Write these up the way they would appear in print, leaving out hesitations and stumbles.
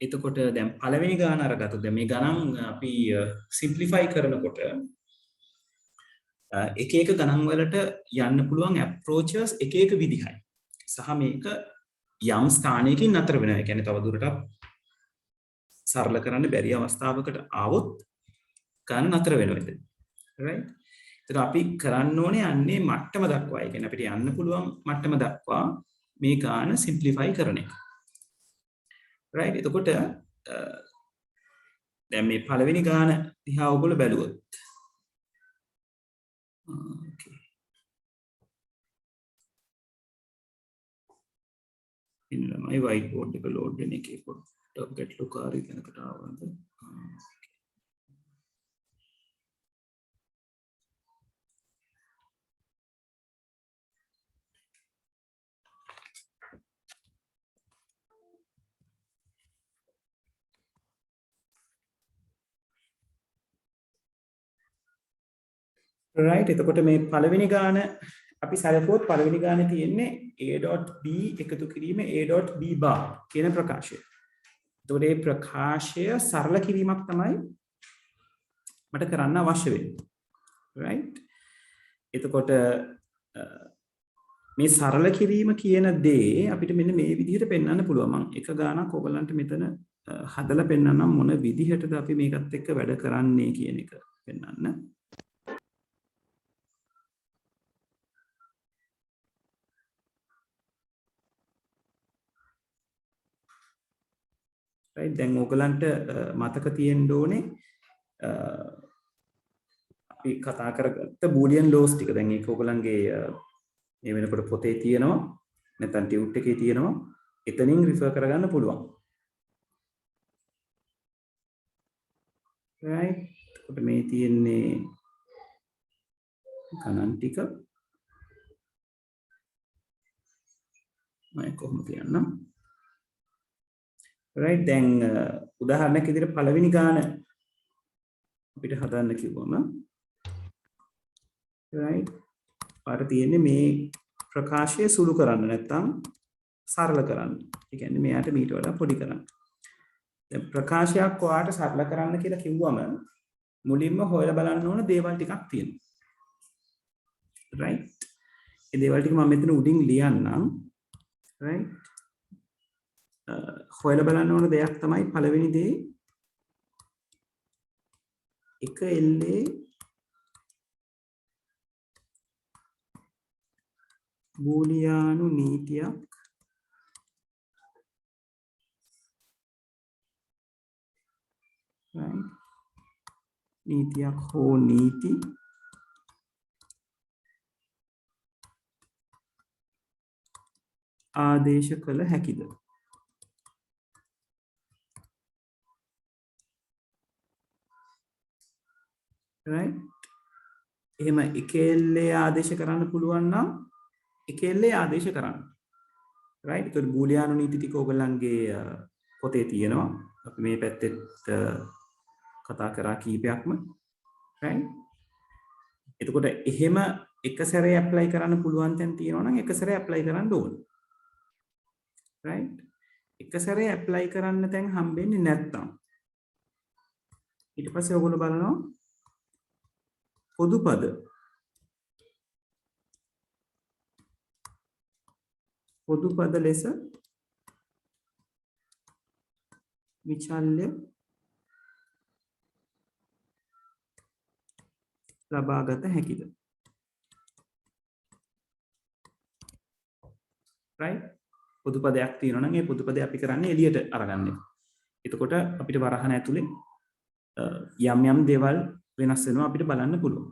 එතකොට දැන් පළවෙනි ගාන අරගත්තොත් දැන් මේ ගණන් අපි සිම්ප්ලිෆයි කරනකොට එක එක ගණන් වලට යන්න පුළුවන් අප්‍රෝචස් එක එක විදිහයි. සහ මේක යම් ස්ථානයකින් නතර වෙනවා. ඒ කියන්නේ තවදුරටත් සරල කරන්න බැරි අවස්ථාවකට ආවොත් ගණන් නතර වෙනවා එතන. right? ඒතර අපි කරන්න ඕනේ අන්නේ මට්ටම දක්වා. ඒ කියන්නේ අපිට යන්න පුළුවන් මට්ටම දක්වා මේ ගාන සිම්ප්ලිෆයි කරන එක. right? එතකොට දැන් මේ පළවෙනි ගාන දිහා ඔයගොල්ලෝ බැලුවොත් okay. ඉන්නමයි white board එක load වෙන එකේ පොඩ්ඩක් ගැටලුකාරී කෙනකට ආවද? right එතකොට මේ පළවෙනි ගාන අපි සැලකුවොත් පළවෙනි ගානේ තියෙන්නේ a.b එකතු කිරීම a.b bar කියන ප්‍රකාශය. එතකොට මේ ප්‍රකාශය සරල කිරීමක් තමයි මට කරන්න අවශ්‍ය වෙන්නේ. right එතකොට මේ සරල කිරීම කියන දේ අපිට මෙන්න මේ විදිහට පෙන්වන්න පුළුවන්. මම එක ගානක් ඔයගලන්ට මෙතන හදලා පෙන්වන්නම් මොන විදිහටද අපි මේකත් එක්ක වැඩ කරන්නේ කියන එක පෙන්වන්න. right දැන් ඔයගලන්ට මතක තියෙන්න ඕනේ අපි කතා කරගත්ත බූලියන් ලෝස් ටික. දැන් ඒක ඔයගලන්ගේ මේ වෙනකොට පොතේ තියෙනවා නැත්නම් ටියුට් එකේ තියෙනවා. එතනින් රිෆර් කරගන්න පුළුවන්. right එතකොට මේ තියෙන්නේ ගණන් ටික මම කොහොමද කියන්නම්. right දැන් උදාහරණයක් විදිහට පළවෙනි ගාන අපිට හදන්න කිව්වම right පාර තියෙන්නේ මේ ප්‍රකාශය සුළු කරන්න නැත්නම් සරල කරන්න. ඒ කියන්නේ මෙයාට මීට වඩා පොඩි කරන්න. දැන් ප්‍රකාශයක් ඔයාට සරල කරන්න කියලා කිව්වම මුලින්ම හොයලා බලන්න ඕන දේවල් ටිකක් තියෙනවා. right ඒ දේවල් ටික මම මෙතන උඩින් ලියන්නම්. right හොයලා බලන්න ඕන දෙයක් තමයි පළවෙනි දේ එක එල්ලේ බූලියානු නීතියක් right නීතියක් හෝ නීති ආදේශ කළ හැකිද? right එහෙම එකෙල්ලේ ආදේශ කරන්න පුළුවන් නම් එකෙල්ලේ ආදේශ කරන්න. right ඒතකොට බූලියානු නීති ටික ඔයගලන්ගේ පොතේ තියෙනවා. අපි මේ පැත්තෙත් කතා කරා කීපයක්ම. right එතකොට එහෙම එක සැරේ ඇප්ලයි කරන්න පුළුවන් තැන් තියෙනවා නම් එක සැරේ ඇප්ලයි කරන්න ඕන. right එක සැරේ ඇප්ලයි කරන්න තැන් හම්බෙන්නේ නැත්නම් ඊට පස්සේ ඔයගොල්ලෝ බලනවා පොදුපද ලෙස විචල්්‍ය ලබාගත හැකිද? right පොදු පදයක් තියෙනවා නම් ඒ පොදු පදය අපි කරන්නේ එළියට අරගන්න එක. එතකොට අපිට වරහන ඇතුලේ යම් දේවල් වෙනස් වෙනවා අපිට බලන්න පුළුවන්.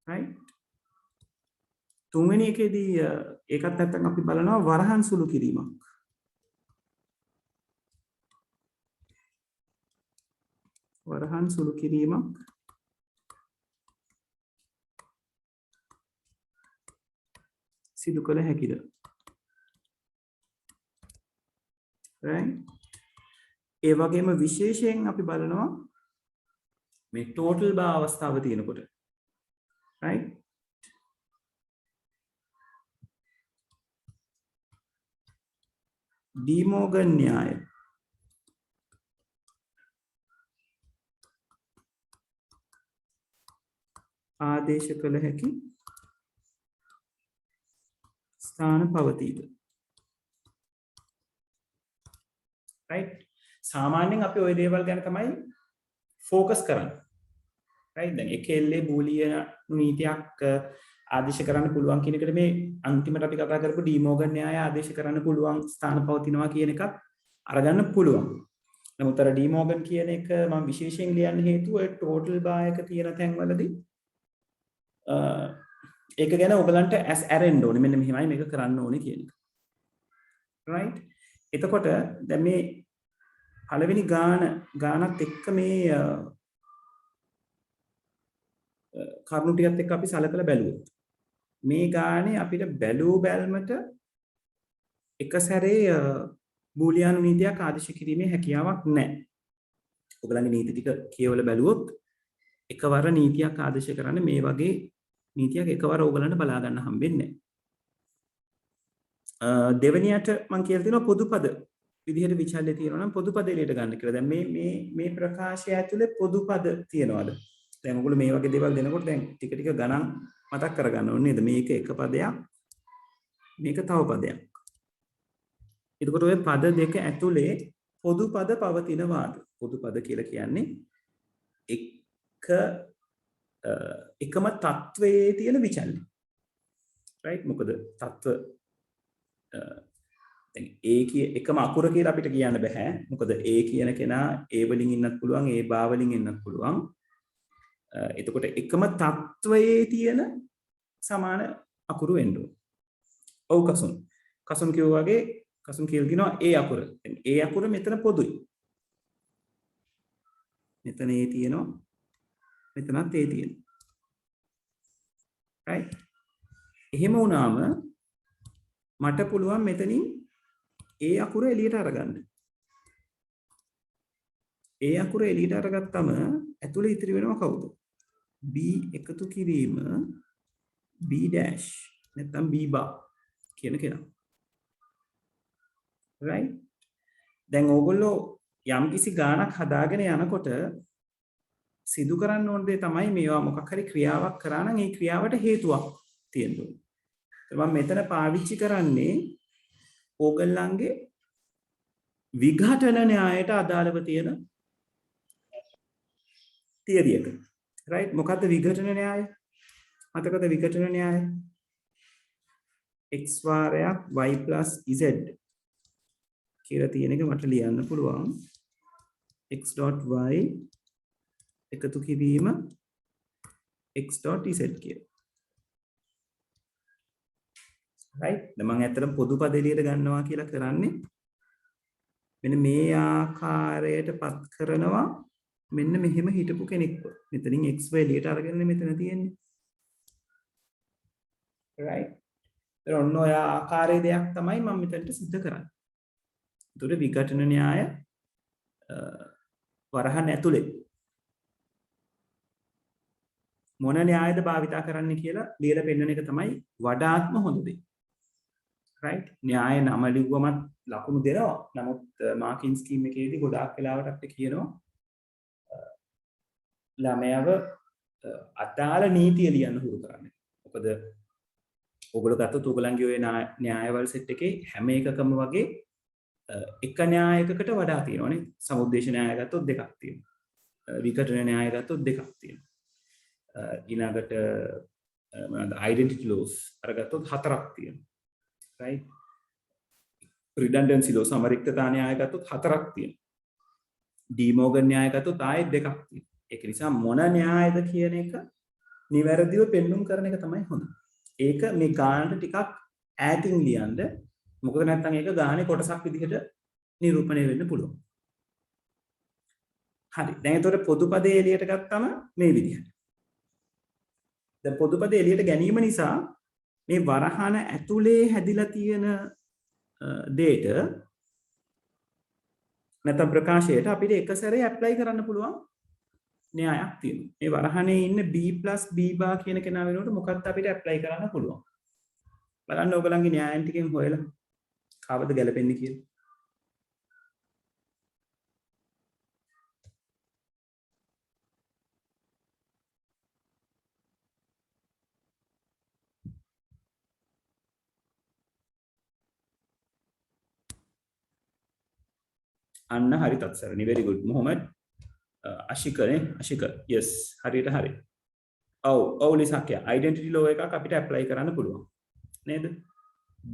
right තුන්වෙනි එකේදී ඒකත් නැත්තම් අපි බලනවා වරහන් සුළු කිරීමක්. වරහන් සුළු කිරීමක් සිදු කළ හැකිද? right ඒ වගේම විශේෂයෙන් අපි බලනවා මේ ටෝටල් බා අවස්ථාව තියෙනකොට right ඩි මෝගන් න්‍යාය ආදේශ කළ හැකි ස්ථාන පවතීද? right සාමාන්‍යයෙන් අපි ওই දේවල් ගැන තමයි ફોકස් කරන්නේ. right දැන් එකෙල්ලේ බූලියන නීතියක් ආදේශ කරන්න පුළුවන් කියන එකට මේ අන්තිමට අපි කතා කරපු ඩීමෝගන් න්‍යාය ආදේශ කරන්න පුළුවන් ස්ථාන පවතිනවා කියන එකත් අරගන්න පුළුවන්. නමුත් අර ඩීමෝගන් කියන එක මම විශේෂයෙන් ලියන්න හේතුව ඔය ටෝටල් බායක තියෙන තැන්වලදී ඒක ගැන ඔයගලන්ට ඇස් ඇරෙන්න ඕනේ මෙන්න මෙහෙමයි මේක කරන්න ඕනේ කියන එක. right එතකොට දැන් මේ පළවෙනි ගානත් එක්ක මේ කරුණු ටිකත් එක්ක අපි සලකලා බැලුවොත් මේ ගානේ අපිට බැලූ බැල්මට එක සැරේ බූලියානු නීතියක් ආදේශ කිරීමේ හැකියාවක් නැහැ. ඔයගලගේ නීති ටික කියවලා බැලුවොත් එකවර නීතියක් ආදේශ කරන්න මේ වගේ නීතියක් එකවර ඕගලන්ට බලා ගන්න හම්බෙන්නේ නැහැ. දෙවෙනියට මම කියලා තියෙනවා පොදු පද විදිහට විචල්්‍ය තියෙනවා නම් පොදු පද එළියට ගන්න කියලා. දැන් මේ ප්‍රකාශය ඇතුලේ පොදු පද තියනවාද? දැන් ඔයගොල්ලෝ මේ වගේ දේවල් දෙනකොට දැන් ටික ටික ගණන් මතක් කරගන්න ඕනේ නේද? මේක එක පදයක් මේක තව පදයක්. එතකොට ඔය පද දෙක ඇතුලේ පොදු පද පවතිනවාද? පොදු පද කියලා කියන්නේ එකම තත්වයේ තියෙන විචල්්‍ය. right මොකද තත්ව දැන් a එකම අකුර කියලා අපිට කියන්න බෑ. මොකද a කියන කෙනා a වලින් ඉන්නත් පුළුවන් a බා වලින් ඉන්නත් පුළුවන්. එතකොට එකම තත්වයේ තියෙන සමාන අකුරු වෙන්න ඕන. ඔව් කසුන් කියෝ වගේ කසුන් කියලා දිනවා a අකුර. දැන් a අකුර මෙතන පොදුයි. මෙතන a තියෙනවා. මෙතනත් a තියෙනවා. right එහෙම වුණාම මට පුළුවන් මෙතනින් a අකුර එළියට අරගන්න. a අකුර එළියට අරගත්තම ඇතුලේ ඉතිරි වෙනවා කවුද? b එකතු කිරීම b dash නැත්නම් b bar කියන කෙනා. right දැන් ඕගොල්ලෝ යම්කිසි ගානක් හදාගෙන යනකොට සිදු කරන්න ඕන දේ තමයි මේවා මොකක් හරි ක්‍රියාවක් කරා නම් ඒ ක්‍රියාවට හේතුවක් තියෙන්න ඕනේ. මම මෙතන පාවිච්චි කරන්නේ ඕගොල්ලන්ගේ විඝටන න්‍යායට අදාළව තියෙන තියරි එක. right මොකද්ද විඝටන න්‍යාය? මතකද විඝටන න්‍යාය? x වාරයක් y + z කියලා තියෙන එක මට ලියන්න පුළුවන්. x.y එකතු කිරීම x.z කියලා. right දැන් මම ඇත්තටම පොදු පද එළියට ගන්නවා කියලා කරන්නේ මෙන්න මේ ආකාරයට පත් කරනවා. මෙන්න මෙහෙම හිටපු කෙනෙක්ව මෙතනින් x එළියට අරගෙන මෙතන තියෙන්නේ. right දැන් ඔන්න ඔය ආකාරයේ දෙයක් තමයි මම මෙතනට සිද්ධ කරන්නේ. ඒතර විඝටන න්‍යාය වරහන් ඇතුලේ මොන න්‍යායද භාවිතා කරන්න කියලා ලියලා පෙන්වන එක තමයි වඩාත්ම හොඳ දේ. right න්‍යාය නම ලිව්වමත් ලකුණු දෙනවා. නමුත් මාකින් ස්කීම් එකේදී ගොඩාක් වෙලාවට අපිට කියනවා ළමයාව අදාළ නීතිය ලියන්න හුරු කරන්න. මොකද ඔයගොල්ලෝ ගත්තොත් ඔයගලන්ගේ ඔය න්‍යායවල සෙට් එකේ හැම එකකම වගේ එක න්‍යායයකට වඩා තියෙනවානේ. සමුද්දේශ න්‍යාය ගත්තොත් දෙකක් තියෙනවා. විඝටන න්‍යාය ගත්තොත් දෙකක් තියෙනවා. ඊළඟට identity laws අරගත්තොත් හතරක් තියෙනවා. right redundancy laws සමරික්තතා න්‍යාය ගත්තොත් හතරක් තියෙනවා. ඩීමෝගන් න්‍යාය ගත්තොත් ආයෙත් දෙකක් තියෙනවා. ඒක නිසා මොන න්‍යායද කියන එක නිවැරදිව පෙන්වුම් කරන එක තමයි හොඳ. ඒක මේ ගානට ටිකක් ඈතින් ලියන්න. මොකද නැත්නම් ඒක ගානේ කොටසක් විදිහට නිරූපණය වෙන්න පුළුවන්. හරි. දැන් ඒතකොට පොදු පදේ එළියට ගත්තම මේ විදිහට. දැන් පොදු පදේ එළියට ගැනීම නිසා මේ වරහන ඇතුලේ හැදිලා තියෙන දේට නැත්නම් ප්‍රකාශයට අපිට එක සැරේ ඇප්ලයි කරන්න පුළුවන් න්‍යායක් තියෙනවා. මේ වරහනේ ඉන්න b + b bar කියන කෙනා වෙනුවට මොකක්ද අපිට ඇප්ලයි කරන්න පුළුවන්. බලන්න ඔයගලන්ගේ න්‍යායන් ටිකෙන් හොයලා කවද ගැලපෙන්නේ කියලා. අන්න හරි තත්සරණි very good මොහොමඩ් අශිකනේ අශික yes හරියට හරි ඔව් ඔව් ලිසක්ය identity law එකක් අපිට apply කරන්න පුළුවන් නේද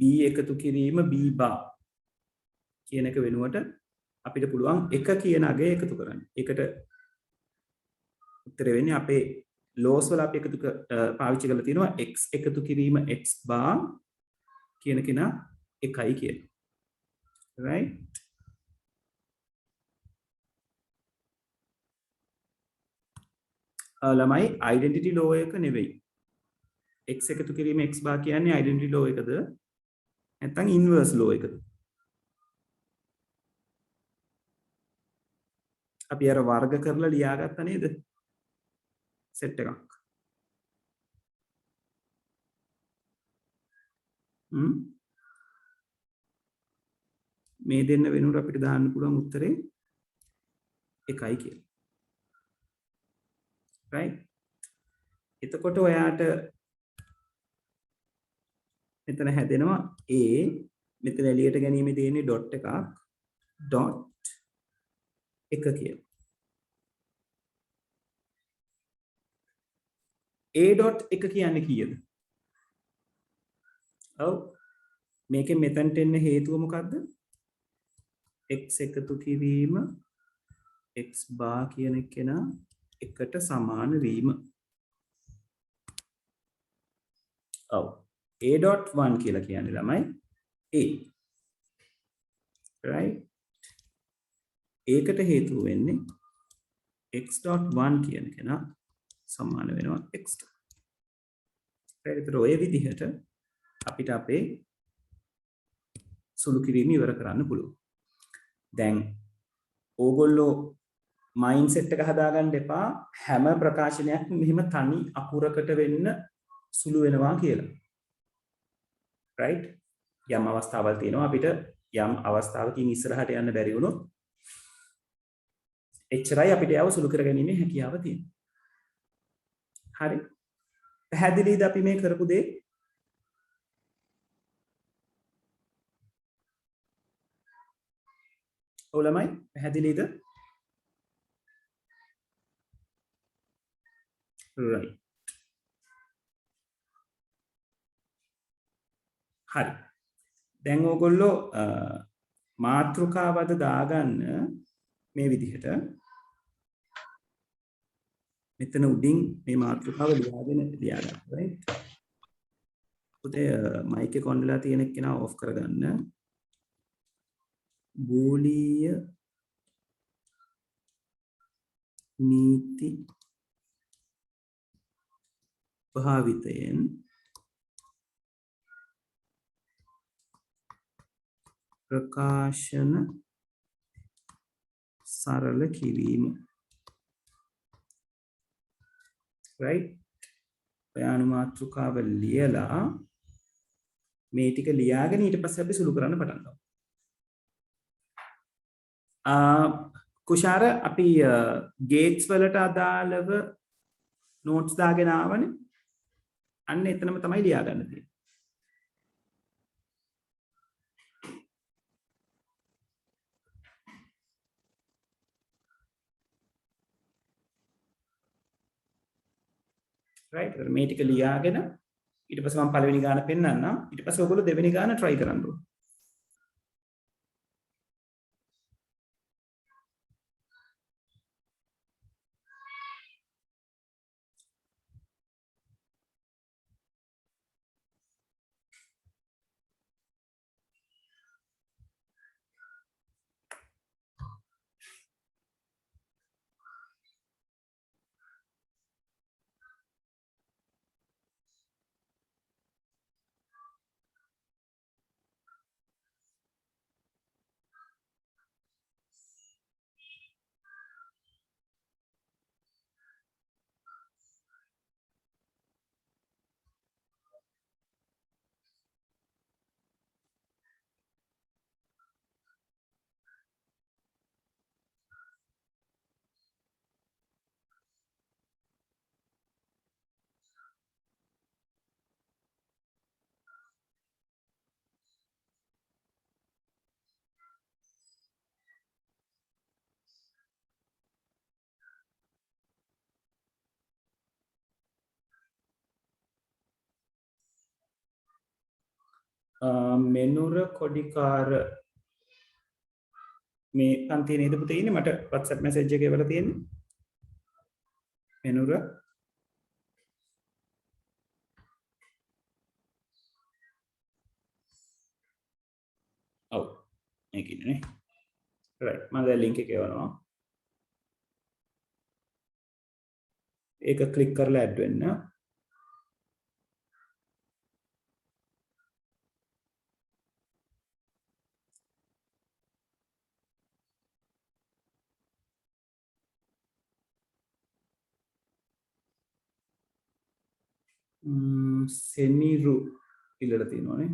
b එකතු කිරීම b bar කියන එක වෙනුවට අපිට පුළුවන් එක කියන අගය එකතු කරන්න. ඒකට උත්තර වෙන්නේ අපේ laws වල අපි එකතු පාවිච්චි කරලා තියෙනවා x එකතු කිරීම x bar කියන කෙනා එකයි කියලා. right ළමයි identity law එක නෙවෙයි. x එකතු කිරීම x bar කියන්නේ identity law එකද නැත්නම් inverse law එකද? අපි අර වර්ග කරලා ලියාගත්තා නේද? සෙට් එකක්. මේ දෙන්න වෙනුවට අපිට දාන්න පුළුවන් උත්තරේ එකයි කියලා. right එතකොට ඔයාට මෙතන හැදෙනවා a මෙතන එළියට ගැනීම තියෙන්නේ ඩොට් එකක් ඩොට් එක කියලා. a ඩොට් එක කියන්නේ කීයද? ඔව් මේකෙන් මෙතනට එන්න හේතුව මොකද්ද? x එකතු කිරීම x bar කියන කෙනා එකට සමාන වීම. ඔව් a.1 කියලා කියන්නේ ළමයි a right ඒකට හේතුව වෙන්නේ x.1 කියන කෙනා සමාන වෙනවා x ට. ඒතර ඔය විදිහට අපිට අපේ සුළු කිරීම ඉවර කරන්න පුළුවන්. දැන් ඕගොල්ලෝ මයින්ඩ්සෙට් එක හදාගන්න එපා හැම ප්‍රකාශනයක්ම මෙහෙම තනි අකුරකට වෙන්න සුළු වෙනවා කියලා. right යම් අවස්ථාවල් තියෙනවා අපිට යම් අවස්ථාවකින් ඉස්සරහට යන්න බැරි වුණොත් එච්චරයි අපිට යව සුළු කරගැනීමේ හැකියාව තියෙන්නේ. හරි පැහැදිලිද අපි මේ කරපු දේ? ඔව් ළමයි පැහැදිලිද? right හරි දැන් ඕගොල්ලෝ මාතෘකාවද දාගන්න මේ විදිහට මෙතන උඩින් මේ මාතෘකාව ලියාගෙන ලියාගන්න right පුතේ මයික් එක ඔන් වෙලා තියෙන කෙනා ඔෆ් කරගන්න. බූලීය නීති භාවිතයෙන් ප්‍රකාශන සරල කිරීම right ඔයානු මාතෘකාව ලියලා මේ ටික ලියාගෙන ඊට පස්සේ අපි සුළු කරන්න පටන් ගමු. කුෂාර අපි ගේට්ස් වලට අදාළව නෝට්ස් දාගෙන ආවනේ. අන්න එතනම තමයි ලියා ගන්න තියෙන්නේ. right මේ ටික ලියාගෙන ඊට පස්සේ මම පළවෙනි ගාන පෙන්නන්නම්. ඊට පස්සේ ඔයගොල්ලෝ දෙවෙනි ගාන try කරන්න ඕනේ. මෙනුර කොඩිකාර මේ පන්තියේ නේද පුතේ ඉන්නේ මට WhatsApp message එකේ වල තියෙන්නේ මෙනුර ඔව් මේක ඉන්නේ නේ right මම දැන් link එක එවනවා ඒක ක්ලික් කරලා add වෙන්න සෙනිරු ඉල්ලලා තියෙනවානේ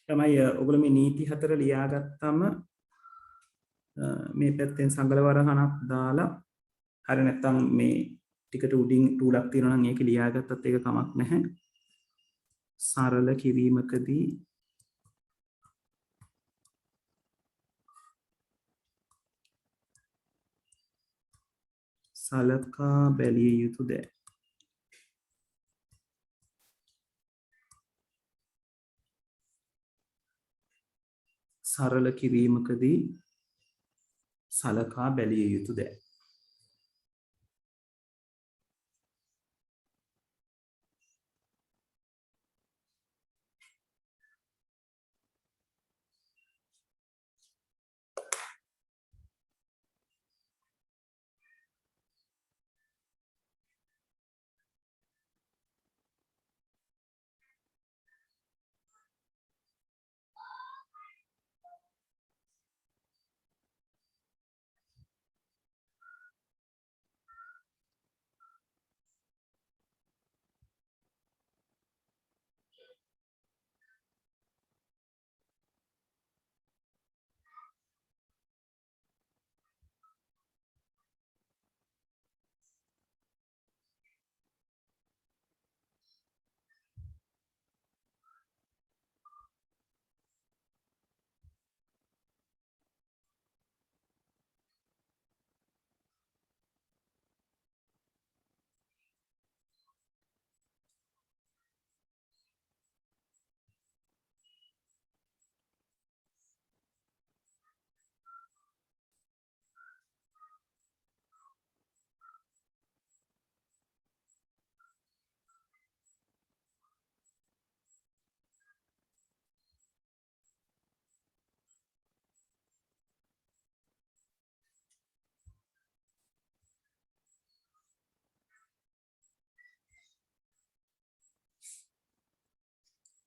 තමයි ඔයගොල්ලෝ මේ නීති හතර ලියාගත්තම මේ පැත්තෙන් සංගලවරහනක් දාලා හරි නැත්නම් මේ ටිකට උඩින් ටූලක් තියෙනවා නම් ඒක ලියාගත්තත් ඒක කමක් නැහැ සරල කිරීමකදී සලකා බැලිය යුතු දෑ සරල කිරීමකදී සලකා බැලිය යුතු දෑ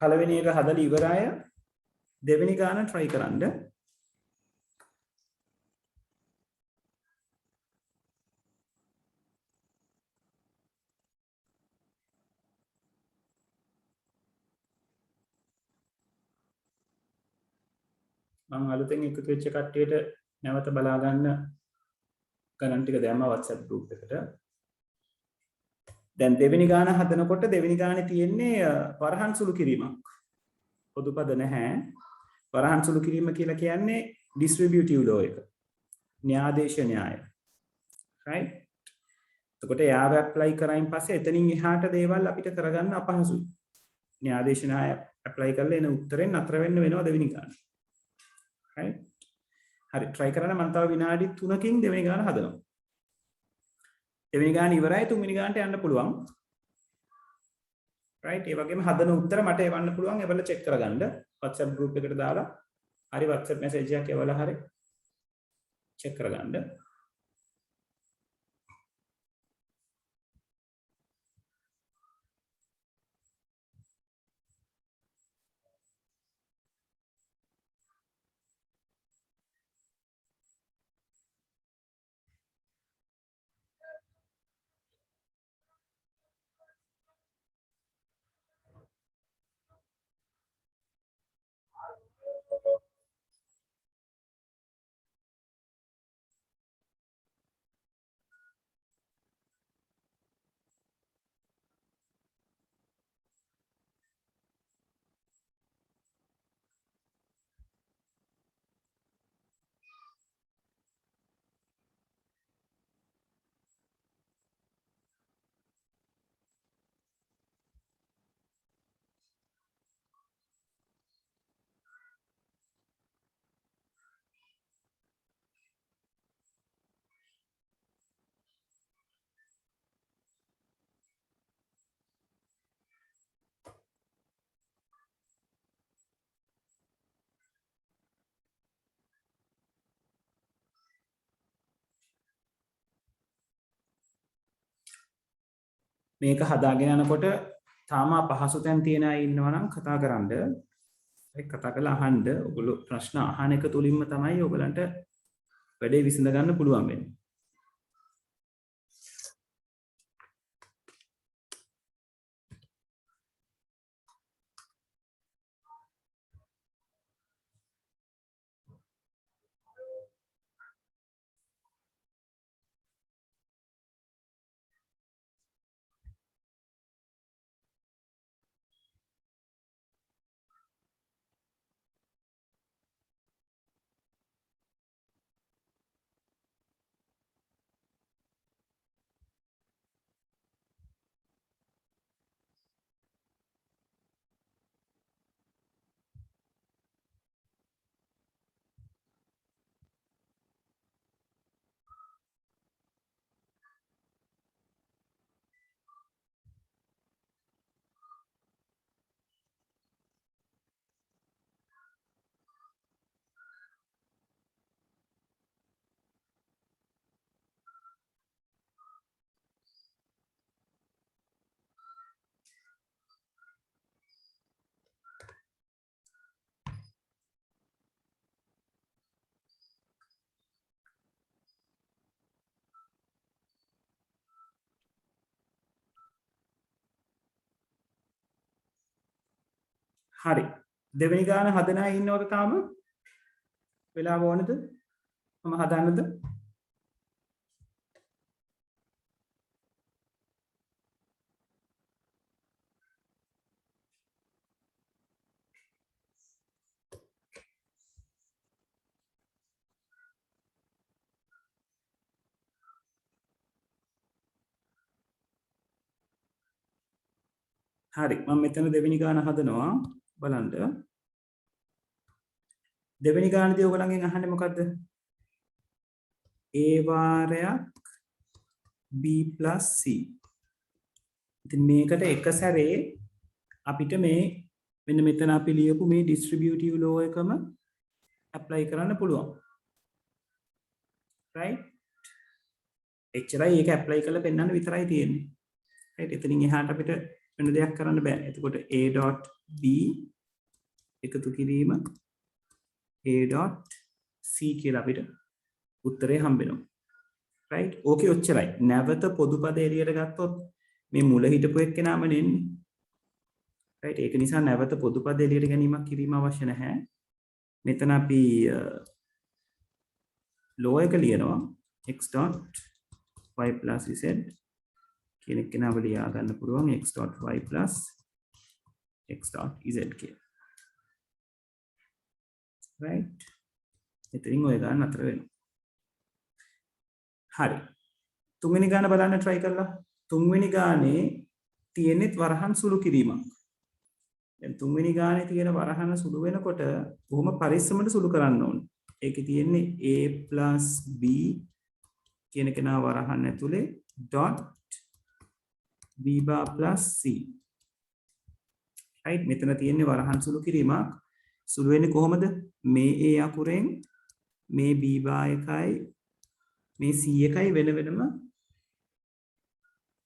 පළවෙනි එක හදලා ඉවරයි දෙවෙනි ගාන try කරන්න මම අලුතෙන් එකතු වෙච්ච කට්ටියට නැවත බලා ගන්න ගණන් ටික දැම්මා WhatsApp group එකට දැන් දෙවෙනි ගාන හදනකොට දෙවෙනි ගානේ තියෙන්නේ වරහන් සුළු කිරීමක් පොදු පද නැහැ වරහන් සුළු කිරීම කියලා කියන්නේ distributive law එක න්‍යායාදේශ න්‍යාය right එතකොට යාව apply කරායින් පස්සේ එතනින් එහාට දේවල් අපිට කරගන්න අපහසුයි න්‍යායාදේශ න්‍යාය apply කරලා එන උත්තරෙන් නතර වෙන්න වෙනවා දෙවෙනි ගාන right හරි try කරන්න මම තව විනාඩි 3කින් දෙවෙනි ගාන හදනවා දෙවෙනි ගාන ඉවරයි තුන්වෙනි ගානට යන්න පුළුවන් right ඒ වගේම හදන උත්තර මට එවන්න පුළුවන් ඒවල check කරගන්න WhatsApp group එකට දාලා හරි WhatsApp message එකක් එවලා හරි check කරගන්න මේක හදාගෙන යනකොට තාම අපහසු තැන් තියෙන අය ඉන්නවා නම් කතා කරන්න. ඒ කතා කරලා අහන්න. ඔයගොල්ලෝ ප්‍රශ්න අහන එක තුලින්ම තමයි ඔයගලන්ට වැඩේ විසඳ ගන්න පුළුවන් වෙන්නේ. හරි. දෙවෙනි ගාන හදන අය ඉන්නවද තාම? වෙලාව ඕනද? මම හදන්නද? හරි. මම මෙතන දෙවෙනි ගාන හදනවා. බලන්න. දෙවෙනි ගානදී ඔයගලගෙන් අහන්නේ මොකද්ද? A වාරයක් B + C. ඉතින් මේකට එක සැරේ අපිට මේ මෙන්න මෙතන අපි ලියපු මේ distributive law එකම apply කරන්න පුළුවන්. right? එච්චරයි ඒක apply කරලා පෙන්නන්න විතරයි තියෙන්නේ. right? එතනින් එහාට අපිට වෙන දෙයක් කරන්න බෑ. එතකොට A.B එකතු කිරීම A.C කියලා අපිට උත්තරේ හම්බ වෙනවා. right? ඕකේ ඔච්චරයි. නැවත පොදු පද එළියට ගත්තොත් මේ මුල හිටපු එක්කෙනාම නෙන්නේ. right? ඒක නිසා නැවත පොදු පද එළියට ගැනීමක් කිරීම අවශ්‍ය නැහැ. මෙතන අපි law එක ලියනවා x.y + z කියන එක්කෙනාව ලියා ගන්න පුළුවන් x.y + x.z කියලා. right? එතනින් ඔය ගන්න අතර වෙනවා. හරි. තුන්වෙනි ගාන බලන්න try කරලා. තුන්වෙනි ගානේ තියෙන්නේ වරහන් සුළු කිරීමක්. දැන් තුන්වෙනි ගානේ තියෙන වරහන සුළු වෙනකොට බොහොම පරිස්සමට සුළු කරන්න ඕනේ. ඒකේ තියෙන්නේ a + b කියන කෙනා වරහන් ඇතුලේ .b + c. right? මෙතන තියෙන්නේ වරහන් සුළු කිරීමක්. සුළු වෙන්නේ කොහොමද? මේ a අකුරෙන් මේ b එකයි මේ c එකයි වෙන වෙනම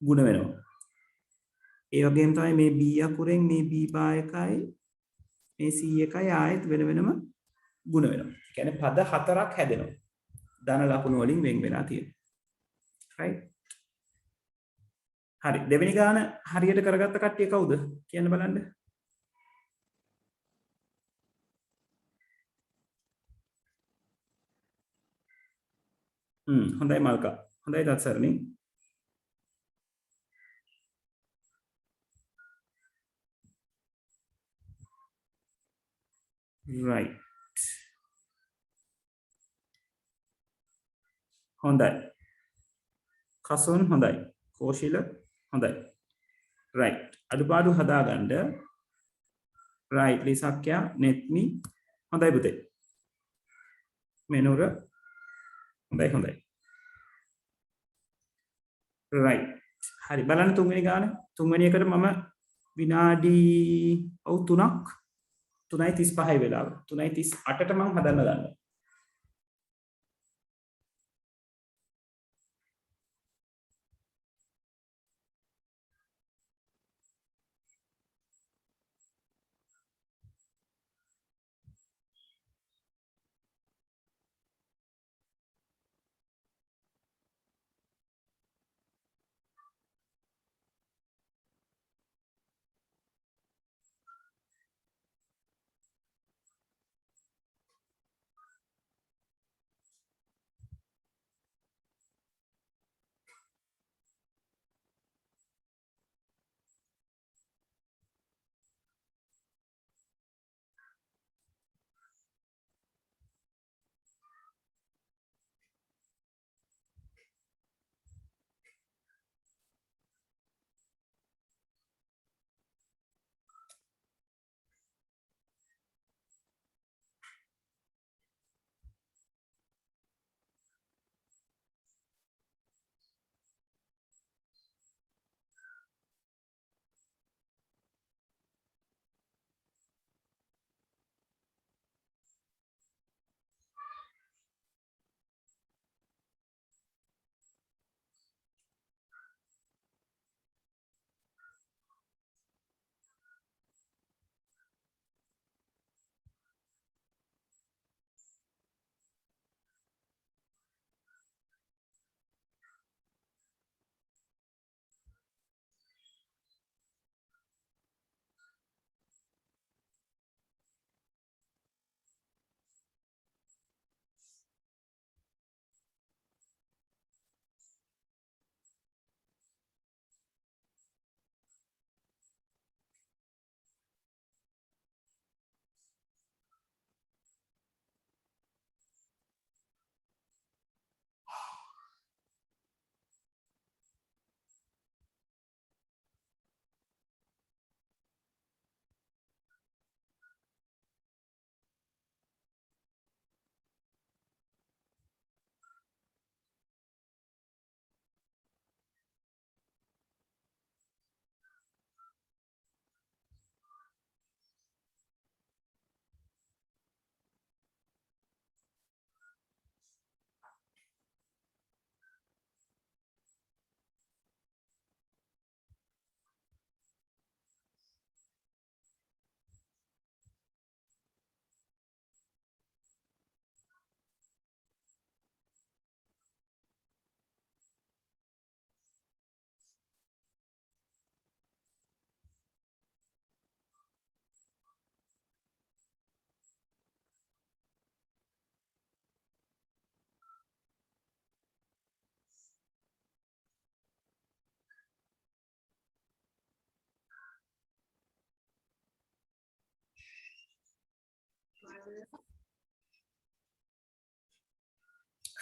ගුණ වෙනවා. ඒ වගේම තමයි මේ b අකුරෙන් මේ b එකයි මේ c එකයි ආයෙත් වෙන වෙනම ගුණ වෙනවා. ඒ කියන්නේ පද හතරක් හැදෙනවා. ධන ලකුණු වලින් වෙන් වෙලා තියෙනවා. right? හරි. දෙවෙනි ගාන හරියට කරගත්ත කට්ටිය කවුද? කියන්න බලන්න. හොඳයි මල්කා. හොඳයි දත්සරණි. right. හොඳයි. කසුන් හොඳයි. කෝෂිල හොඳයි. right. අඩුපාඩු හදාගන්න. right. ලිසක්යා නෙත්මි හොඳයි පුතේ. මෙනුර හොඳයි හොඳයි. right. හරි බලන්න තුන්වෙනි ගාන. තුන්වෙනි එකට මම විනාඩි 3:35 වෙලාව. 3:38ට මම හදන්න ගන්නවා.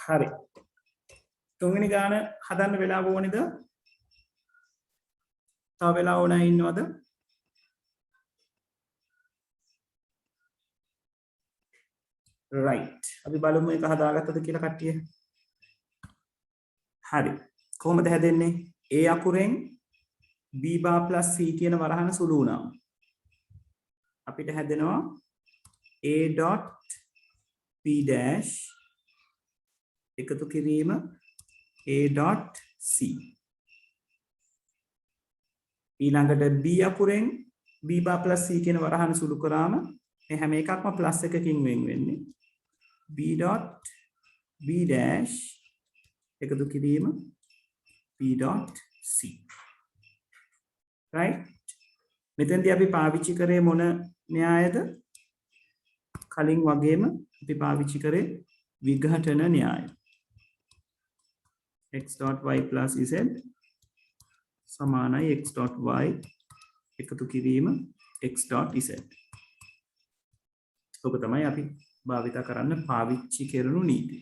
හරි. තුන්වෙනි ගාන හදන්න වෙලාව ඕනේද? තව වෙලාව ඕන අය ඉන්නවද? right. අපි බලමු එක හදාගත්තද කියලා කට්ටිය. හරි. කොහොමද හැදෙන්නේ? A අකුරෙන් b bar plus c කියන වරහන සුළු වුණා. අපිට හැදෙනවා a dot p dash එකතු කිරීම a dot c. ඊළඟට b අකුරෙන් b bar plus c කියන වරහන සුළු කරාම මේ හැම එකක්ම ප්ලස් එකකින් වෙන් වෙන්නේ. b dot b dash එකතු කිරීම p dot c. right. මෙතෙන්දී අපි පාවිච්චි කරේ මොන න්‍යායද? කලින් වගේම අපි පාවිච්චි කරේ විඝටන න්‍යාය. x dot y plus z සමානයි x dot y එකතු කිරීම x dot z. ඔක තමයි අපි භාවිත කරන්න පාවිච්චි කරනු නීතිය.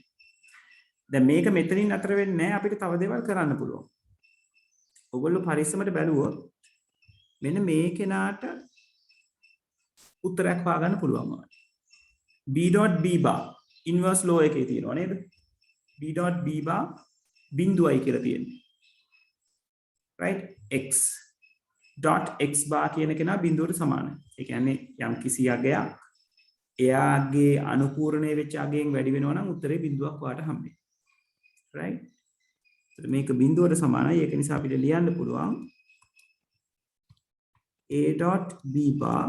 දැන් මේක මෙතනින් අතර වෙන්නේ නැහැ. අපිට තව දේවල් කරන්න පුළුවන්. ඔයගොල්ලෝ පරිස්සමට බැලුවොත් මෙන්න මේ කෙනාට උත්තරයක් හොයාගන්න පුළුවන්. b dot b bar inverse law එකේ තියෙනවා නේද? b dot b bar බිඳුවයි කියලා තියෙනවා. right. x dot x bar කියන කෙනා බිඳුවට සමානයි. ඒ කියන්නේ යම් කිසි අගයක් එයාගේ අනුපූර්ණය වෙච්ච අගයෙන් වැඩි වෙනවා නම් උත්තරේ බිඳුවක් වාට හම්බෙයි. right. මේක බිඳුවට සමානයි. ඒක නිසා අපිට ලියන්න පුළුවන් a dot b bar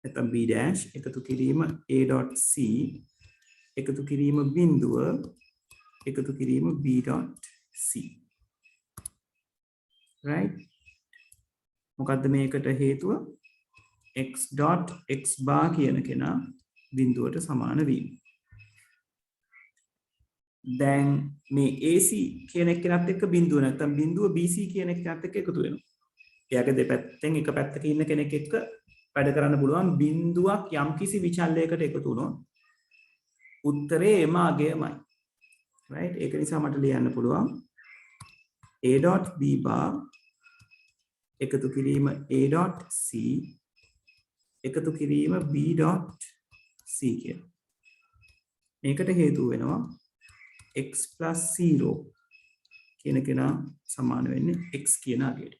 නැත්නම් b dash එකතු කිරීම a dot c එකතු කිරීම බිඳුව එකතු කිරීම b dot c. right. මොකද්ද මේකට හේතුව? x dot x bar කියන කෙනා බිඳුවට සමාන වීම. දැන් මේ AC කියන එකනත් එක්ක බිඳුව නැත්නම් බිඳුව BC කියන එකනත් එක්ක එකතු වෙනවා. එයාගේ දෙපැත්තෙන් එක පැත්තක ඉන්න කෙනෙක් එක්ක වැඩ කරන්න පුළුවන්. බිඳුවක් යම්කිසි විචල්යයකට එකතු වුණොත් උත්තරේ එම අගයමයි. right. ඒක නිසා මට ලියන්න පුළුවන් a dot b bar එකතු කිරීම a dot c එකතු කිරීම b dot c කියලා. මේකට හේතුව වෙනවා x plus 0 කියන කෙනා සමාන වෙන්නේ x කියන අගයට.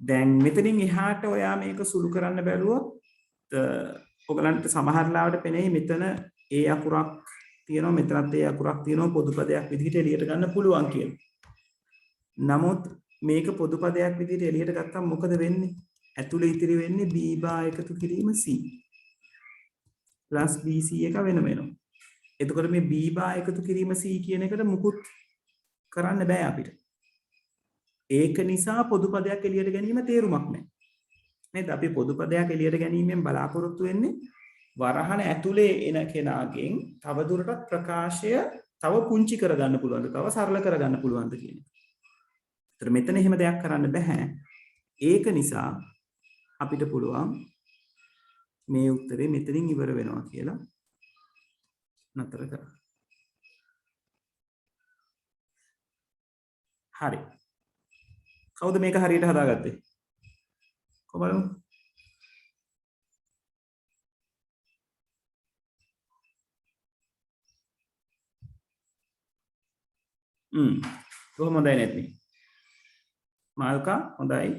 දැන් මෙතනින් එහාට ඔයා මේක සුළු කරන්න බැලුවොත් ඔයගලන්ට සමහර ලාවට පෙනෙයි මෙතන a අකුරක් තියෙනවා මෙතනත් a අකුරක් තියෙනවා පොදු පදයක් විදිහට එළියට ගන්න පුළුවන් කියලා. නමුත් මේක පොදු පදයක් විදිහට එළියට ගත්තම මොකද වෙන්නේ? ඇතුළේ ඉතිරි වෙන්නේ b bar එකතු කිරීම c plus bc එක වෙනම වෙනවා. එතකොට මේ b bar එකතු කිරීම c කියන එකට මුකුත් කරන්න බෑ අපිට. ඒක නිසා පොදු පදයක් එළියට ගැනීම තේරුමක් නැහැ. නේද? අපි පොදු පදයක් එළියට ගැනීමෙන් බලාපොරොත්තු වෙන්නේ වරහන ඇතුලේ එන කෙනාගෙන් තව දුරටත් ප්‍රකාශය තව පුංචි කරගන්න පුළුවන්ද? තව සරල කරගන්න පුළුවන්ද කියන එක. ඒතර මෙතන එහෙම දෙයක් කරන්න බෑ. ඒක නිසා අපිට පුළුවන් මේ උත්තරේ මෙතනින් ඉවර වෙනවා කියලා නතර කරන්න. හරි. කවුද මේක හරියට හදාගත්තේ? කොහොමද? කොහොමද නැත්නම්? මාල්කා හොඳයි.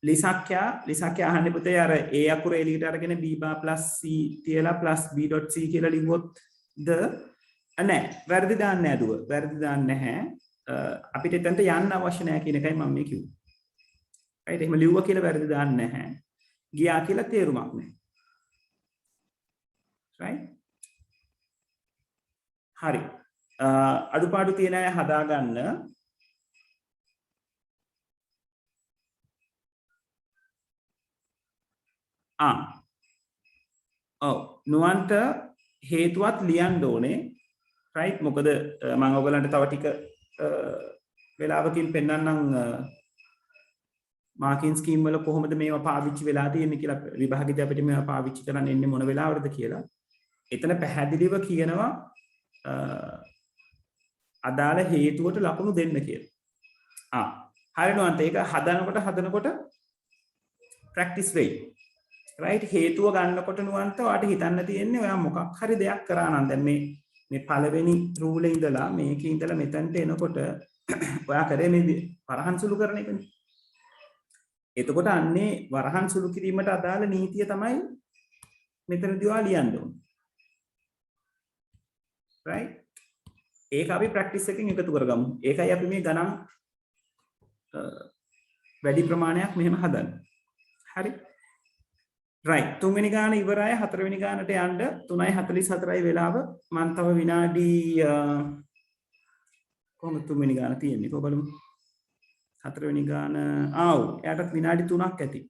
ලිසක්යා අහන්නේ පුතේ අර a අකුර එළියට අරගෙන b bar plus c තියලා plus b dot c කියලා ලිව්වොත් ද නෑ වැරදි දාන්නේ නෑ දුව. වැරදි දාන්නේ නැහැ. අපිට එතනට යන්න අවශ්‍ය නැහැ කියන එකයි මම මේ කිව්වේ. right. එහෙම ලිව්වා කියලා වැරදි දාන්නේ නැහැ. ගියා කියලා තේරුමක් නැහැ. right. හරි. අඩුපාඩු තියෙන අය හදාගන්න. නුවන්ට හේතුවත් ලියන්න ඕනේ. right. මොකද මම ඔයගලන්ට තව ටික වෙලාවකින් පෙන්නන්නම් මාකින් ස්කීම් වල කොහොමද මේවා පාවිච්චි වෙලා තියෙන්නේ කියලා විභාගෙදී අපිට මේවා පාවිච්චි කරන්න එන්නේ මොන වෙලාවටද කියලා. එතන පැහැදිලිව කියනවා අදාළ හේතුවට ලකුණු දෙන්න කියලා. හරිනවන්ත ඒක හදනකොට ප්‍රැක්ටිස් වෙයි. රයිට් හේතුව ගන්නකොට නුවන්ත ඔයාට හිතන්න තියෙන්නේ ඔයා මොකක් හරි දෙයක් කරා නම් දැන් මේ පළවෙනි රූලේ ඉඳලා මේකේ ඉඳලා මෙතනට එනකොට ඔයා කරේ මේ වරහන් සුළු කරන එකනේ. එතකොට අන්නේ වරහන් සුළු කිරීමට අදාළ නීතිය තමයි මෙතනදී ඔයා ලියන්න ඕනේ. රයිට් ඒක අපි ප්‍රැක්ටිස් එකකින් එකතු කරගමු. ඒකයි අපි මේ ගණන් වැඩි ප්‍රමාණයක් මෙහෙම හදන්නේ. හරි. රයිට් තුන්වෙනි ගාන ඉවරයි හතරවෙනි ගානට යන්න 3:44යි වෙලාව. මම තව විනාඩි කොහොමද තුන්වෙනි ගාන තියෙන්නේ කො බලමු. හතරවෙනි ගාන එයාටත් විනාඩි 3ක් ඇති.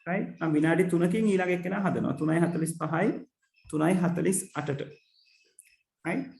රයිට් මම විනාඩි 3කින් ඊළඟ එක්කෙනා හදනවා. 3:45යි 3:48ට. රයිට්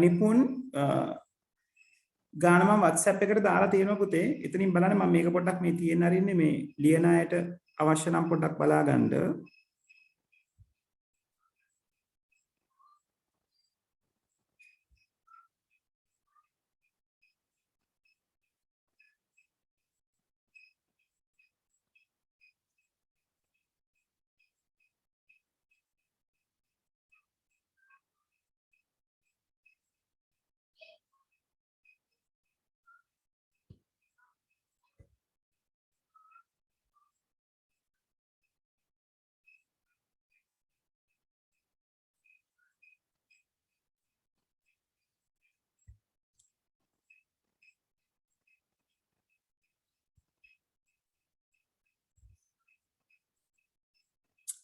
නිපුන් ගාන මම WhatsApp එකට දාලා තියෙනවා පුතේ. එතනින් බලන්න මම මේක පොඩ්ඩක් මේ තියෙන අරින්නේ මේ ලියන අයට අවශ්‍ය නම් පොඩ්ඩක් බලා ගන්න.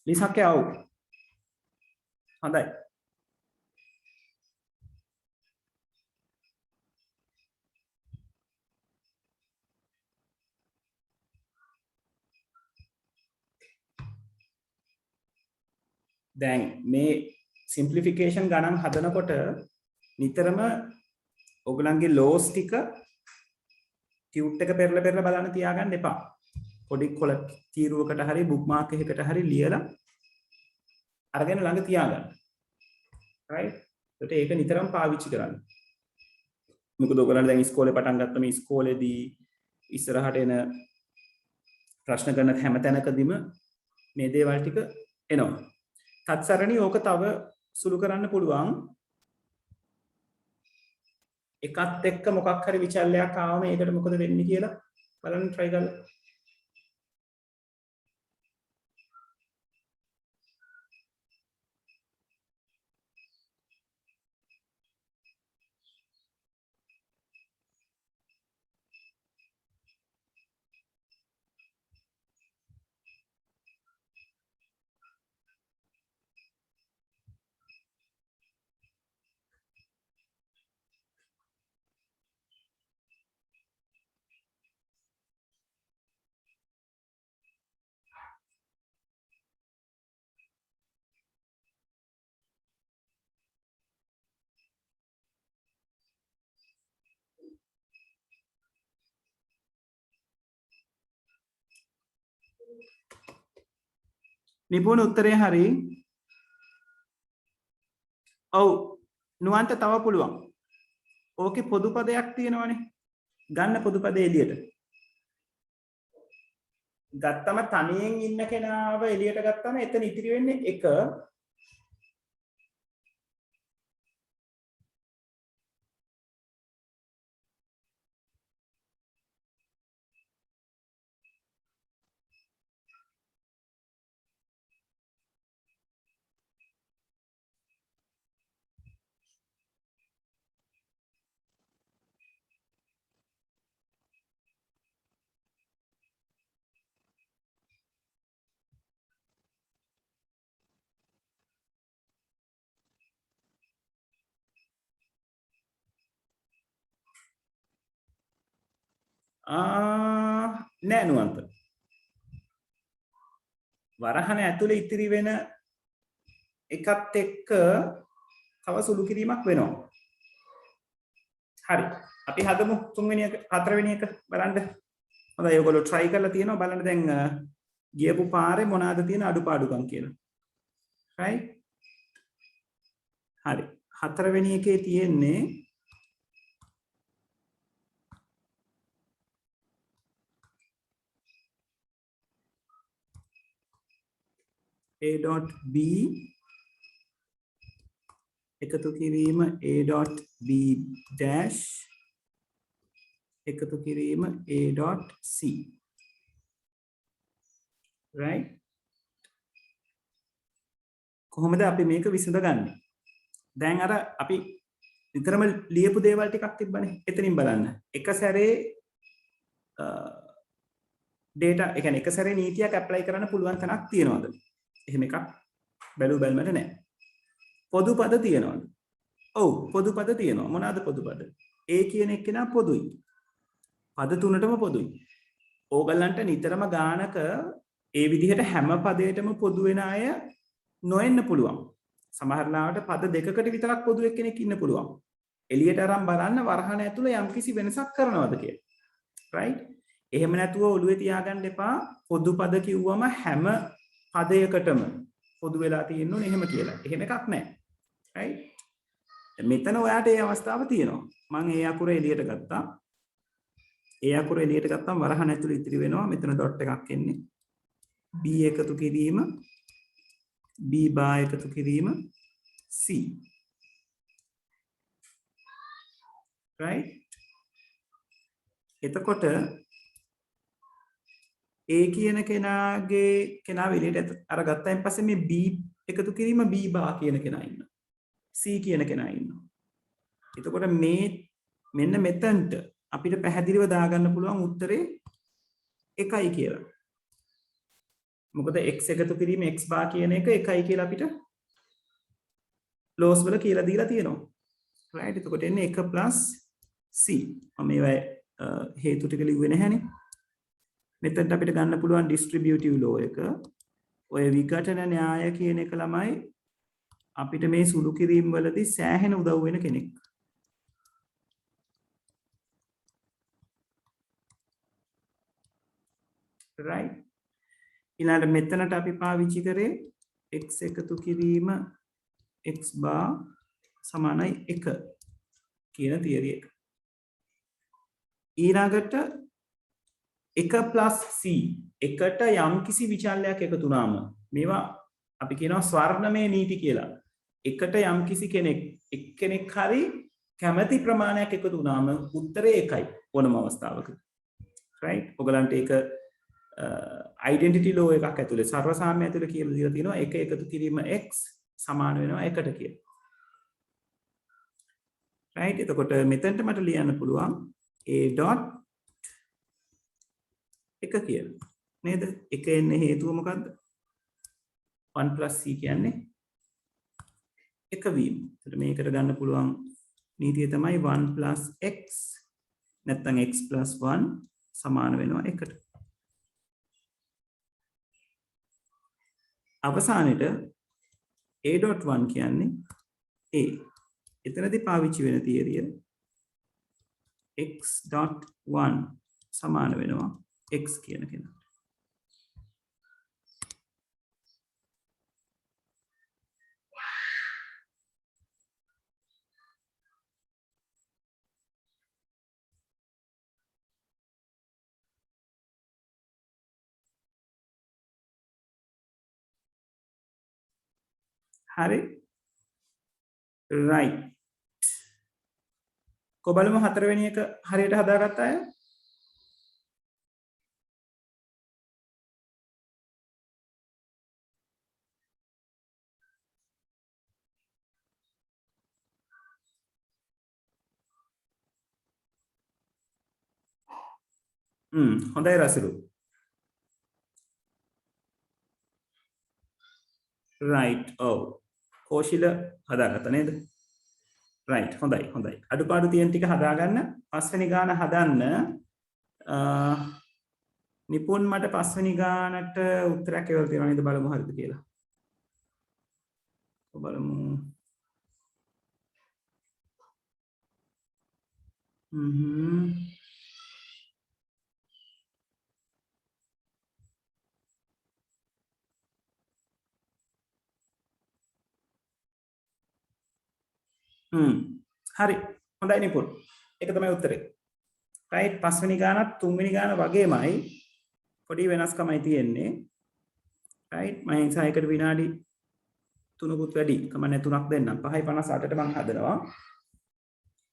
ලිසක් යව්. හොඳයි. දැන් මේ සිම්ප්ලිෆිකේෂන් ගණන් හදනකොට නිතරම ඔයගලන්ගේ ලෝස් ටික ටියුට් එක පෙරලා බලන්න තියාගන්න එපා. පොඩි කොළ තීරුවකට හරි බුක්මාර්ක් එකකට හරි ලියලා අරගෙන ළඟ තියාගන්න. රයිට්? ඒකට ඒක නිතරම පාවිච්චි කරන්න. මොකද ඔයගලන්ට දැන් ඉස්කෝලේ පටන් ගත්තම ඉස්කෝලේදී ඉස්සරහට එන ප්‍රශ්න කරන හැම තැනකදීම මේ දේවල් ටික එනවා. තත්සරණි ඕක තව සුළු කරන්න පුළුවන්. එකත් එක්ක මොකක් හරි විචල්යක් ආවම ඒකට මොකද වෙන්නේ කියලා බලන්න try කරලා. නිපුණ උත්තරේ හරි. ඔව් නුවන්ට තව පුළුවන්. ඕකේ පොදු පදයක් තියෙනවනේ. ගන්න පොදු පදේ එළියට. ගත්තම තනියෙන් ඉන්න කෙනාව එළියට ගත්තම එතන ඉතිරි වෙන්නේ 1. නෑ නුවන්ත. වරහන ඇතුලේ ඉතිරි වෙන එකත් එක්ක තව සුළු කිරීමක් වෙනවා. හරි. අපි හදමු තුන්වෙනි එක හතරවෙනි එක බලන්න. හොඳයි ඔයගොල්ලෝ try කරලා තියෙනවා බලන්න දැන් ගියපු පාරේ මොනවාද තියෙන අඩුපාඩුකම් කියලා. right? හරි. හතරවෙනි එකේ තියෙන්නේ a dot b එකතු කිරීම a dot b dash එකතු කිරීම a dot c right කොහොමද අපි මේක විසඳගන්නේ දැන් අර අපි විතරම ලියපු දේවල් ටිකක් තිබ්බනේ එතනින් බලන්න එක සැරේ data ඒ කියන්නේ එක සැරේ නීතියක් ඇප්ලයි කරන්න පුළුවන් තැනක් තියනවාද එහෙම එකක් බැලුවමට නැහැ පොදු පද තියනවාද ඔව් පොදු පද තියෙනවා මොනවාද පොදු පද a කියන එක්කෙනා පොදුයි පද තුනටම පොදුයි ඕගලන්ට නිතරම ගානක ඒ විදිහට හැම පදයකටම පොදු වෙන අය නොෙන්න පුළුවන් සමහර ලාවට පද දෙකකට විතරක් පොදු එක්කෙනෙක් ඉන්න පුළුවන් එළියට අරන් බලන්න වරහන ඇතුළේ යම්කිසි වෙනසක් කරනවද කියලා right එහෙම නැතුව ඔළුවේ තියාගන්න එපා පොදු පද කිව්වම හැම පදයකටම පොදු වෙලා තියෙන්න ඕනේ එහෙම කියලා එහෙම එකක් නැහැ right මෙතන ඔයාට ඒ අවස්ථාව තියෙනවා මම ඒ අකුර එළියට ගත්තා ඒ අකුර එළියට ගත්තම වරහන ඇතුළේ ඉතිරි වෙනවා මෙතන ඩොට් එකක් එන්නේ b එකතු කිරීම b බා එකතු කිරීම c right එතකොට a කියන කෙනාව එළියට අරගත්තාන් පස්සේ මේ b එකතු කිරීම b බා කියන කෙනා ඉන්නවා c කියන කෙනා ඉන්නවා එතකොට මේ මෙන්න මෙතනට අපිට පැහැදිලිව දාගන්න පුළුවන් උත්තරේ 1යි කියලා. මොකද x එකතු කිරීම x බා කියන එක 1යි කියලා අපිට ලෝස් වල කියලා දීලා තියෙනවා. right එතකොට එන්නේ 1 c. මම මේවා හේතු ටික ලිව්වේ නැහැනේ. මෙතනට අපිට ගන්න පුළුවන් distributive law එක. ඔය විඝටන න්‍යාය කියන එක ළමයි අපිට මේ සුළු කිරීම වලදී සෑහෙන උදව් වෙන කෙනෙක්. right ඊළඟට මෙතනට අපි පාවිච්චි කරේ x එකතු කිරීම x බා සමානයි 1 කියන තියරි එක. ඊළඟට 1 + c එකට යම් කිසි විචල්‍යයක් එකතු වුණාම මේවා අපි කියනවා ස්වර්ණමය නීති කියලා. එකට යම් කිසි එක්කෙනෙක් හරි කැමැති ප්‍රමාණයක් එකතු වුණාම උත්තරේ 1යි ඕනම අවස්ථාවක. right ඔයගලන්ට ඒක identity law එකක් ඇතුලේ සර්වසාම්‍ය ඇතුලේ කියලා දීලා තියෙනවා 1 එකතු කිරීම x සමාන වෙනවා 1ට කියලා. right එතකොට මෙතනට මට ලියන්න පුළුවන් a dot 1 කියලා. නේද? 1 එන්නේ හේතුව මොකද්ද? 1 + c කියන්නේ 1 වීම. එතකොට මේකට ගන්න පුළුවන් නීතිය තමයි 1 + x නැත්නම් x + 1 සමාන වෙනවා 1ට. අවසානෙට a.1 කියන්නේ a. එතනදී පාවිච්චි වෙන තියරිය x.1 සමාන වෙනවා x කියන කෙනාට. හරි right කොබලම හතරවෙනි එක හරියට හදාගත්ත අය හොඳයි රසිරු right ඔව් කෝෂිල හදාගත්ත නේද right හොඳයි හොඳයි අඩුපාඩු තියෙන ටික හදාගන්න පස්වෙනි ගාන හදන්න නිපුන් මට පස්වෙනි ගානට උත්තරයක් එවලා තියෙනවා නේද බලමු හරිද කියලා බලමු හරි හොඳයි නිපුන් ඒක තමයි උත්තරේ right පස්වෙනි ගානත් තුන්වෙනි ගාන වගේමයි පොඩි වෙනස්කමයි තියෙන්නේ right මම නිසා එකට විනාඩි 3කුත් වැඩි කමන්නේ 3ක් දෙන්නම් 5:58ට මම හදනවා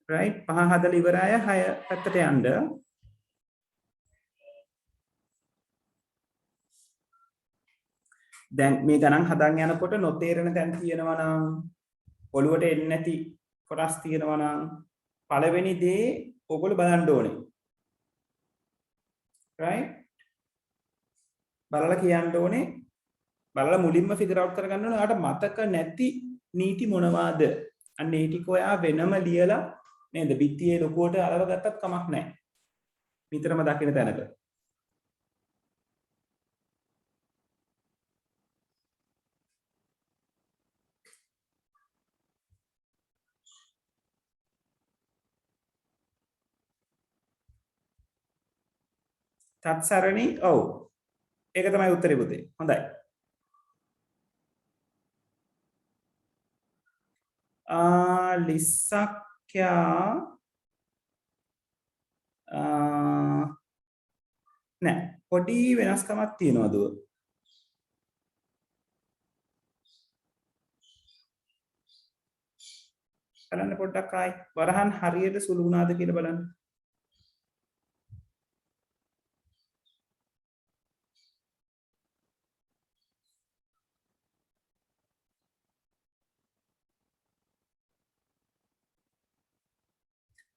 right 5 හදලා ඉවර අය 6 පැත්තට යන්න දැන් මේ ගණන් හදන් යනකොට නොතේරෙන තැන් තියෙනවා නම් ඔළුවට එන්නේ නැති කොටස් තියෙනවා නම් පළවෙනි දේ ඔයගොල්ලෝ බලන්න ඕනේ right බලලා කියන්න ඕනේ බලලා මුලින්ම ෆිගර් අවුට් කරගන්න ඕනේ ඔයාලට මතක නැති නීති මොනවාද අන්න ඒ ටික ඔයා වෙනම ලියලා නේද බිත්තියේ ලොකුවට අලව ගත්තත් කමක් නැහැ විතරම දකින්න තැනක තත්සරණි ඔව් ඒක තමයි උත්තරේ පුතේ හොඳයි ලිස්සක්යා නෑ පොඩි වෙනස්කමක් තියෙනවා දුව බලන්න පොඩ්ඩක් ආයි වරහන් හරියට සුළු වුණාද කියලා බලන්න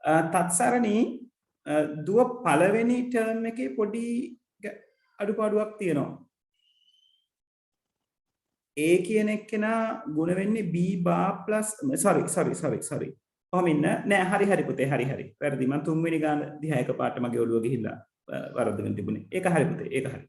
තත්සරණි දුව පළවෙනි ටර්ම් එකේ පොඩි අඩුපාඩුවක් තියෙනවා A කියන එක්කෙනා ගුණ වෙන්නේ B bar plus sorry කොහොම ඉන්න නෑ හරි පුතේ හරි වැරදි මම තුන්වෙනි ගාන දිහා එකපාරට මගේ ඔළුව ගිහිල්ලා වරද්දගෙන තිබුණේ ඒක හරි පුතේ ඒක හරි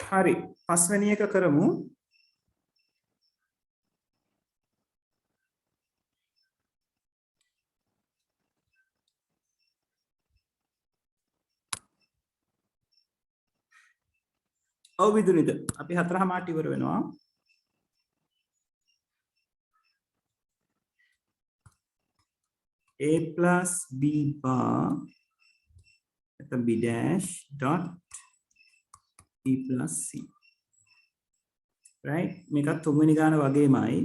හරි. පස්වෙනි එක කරමු. ඔව් විදුනිද. අපි 4:00ට ඉවර වෙනවා. a plus b bar එතන b dash dot b plus c. right මේකත් තුන්වෙනි ගාන වගේමයි.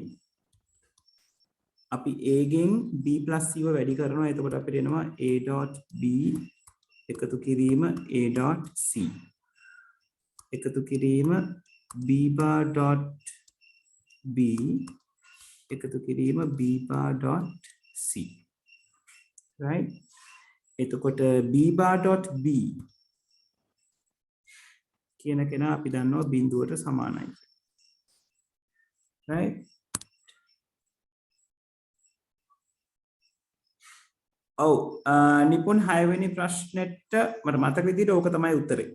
අපි a ගෙන් b plus c වැඩි කරනවා. එතකොට අපිට එනවා a dot b එකතු කිරීම a dot c එකතු කිරීම b bar dot b එකතු කිරීම b bar dot c. right එතකොට b bar dot b කියන කෙනා අපි දන්නවා බිඳුවට සමානයි. right ඔව් නිපුන් 6 වෙනි ප්‍රශ්නෙට මට මතක විදිහට ඕක තමයි උත්තරේ.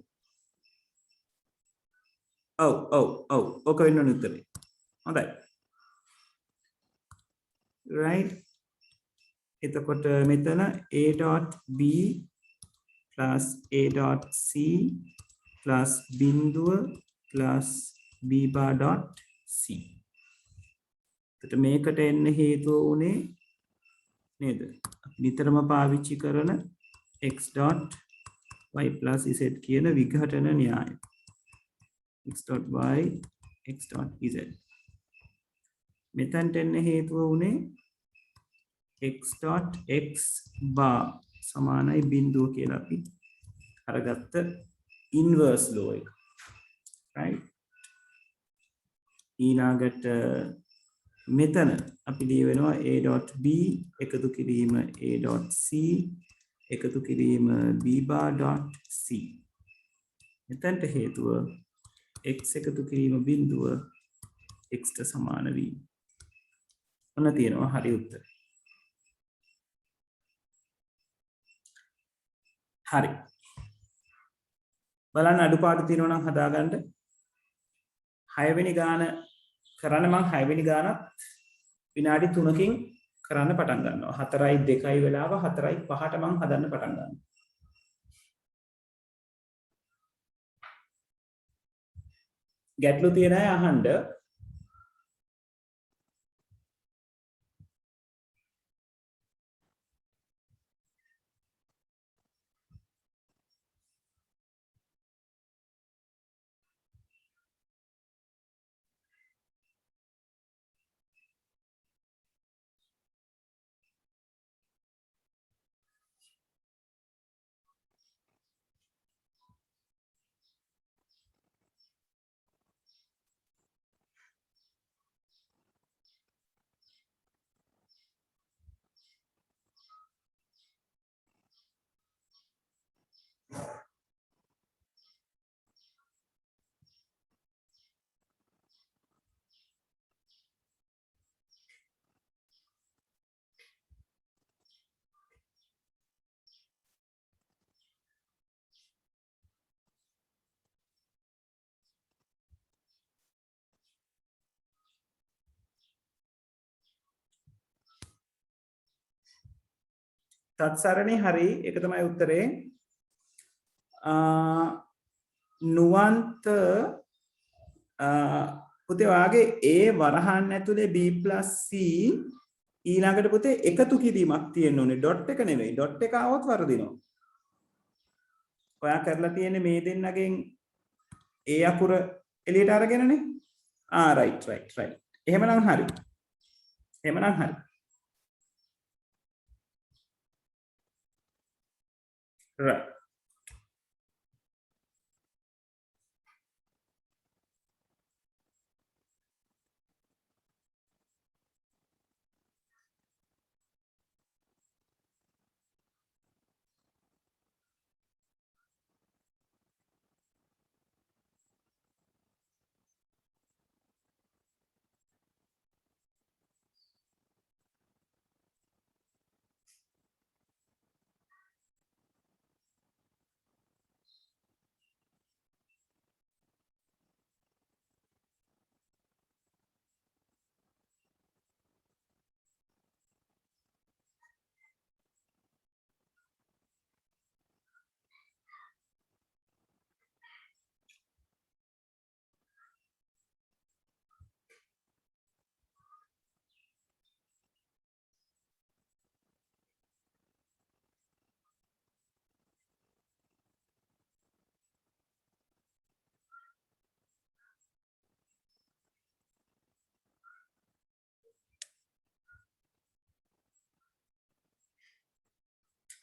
ඔව් ඕක වෙන්න ඕනේ උත්තරේ. හොඳයි. right එතකොට මෙතන a dot b plus a dot c plus බිඳුව plus b bar dot c. එතකොට මේකට එන්න හේතුව උනේ නේද? නිතරම පාවිච්චි කරන x dot y plus z කියන විඝටන න්‍යාය. x dot y x dot z. මෙතනට එන්න හේතුව උනේ x dot x bar සමානයි බිඳුව කියලා අපි අරගත්ත inverse law එක. right ඊළඟට මෙතන අපි ලියවෙනවා a dot b එකතු කිරීම a dot c එකතු කිරීම b bar dot c. මෙතනට හේතුව x එකතු කිරීම බිඳුව x ට සමාන වීම. ඔන්න තියෙනවා හරි උත්තර. හරි. බලන්න අඩුපාඩු තියෙනවා නම් හදාගන්න. 6 වෙනි ගාන කරන්න මම 6 වෙනි ගානත් විනාඩි 3කින් කරන්න පටන් ගන්නවා. 4:02 වෙලාව 4:05ට මම හදන්න පටන් ගන්නවා. ගැටලු තියෙන අය අහන්න. තත්සරණේ හරි ඒක තමයි උත්තරේ. නුවන්ත පුතේ වාගේ A වරහන් ඇතුලේ B + C ඊළඟට පුතේ එකතු කිරීමක් තියෙන්න ඕනේ. ඩොට් එක නෙවෙයි. ඩොට් එක આવොත් වරදිනවා. ඔයා කරලා තියෙන්නේ මේ දෙන්නගෙන් A අකුර එළියට අරගෙනනේ. රයිට්. එහෙමනම් හරි. right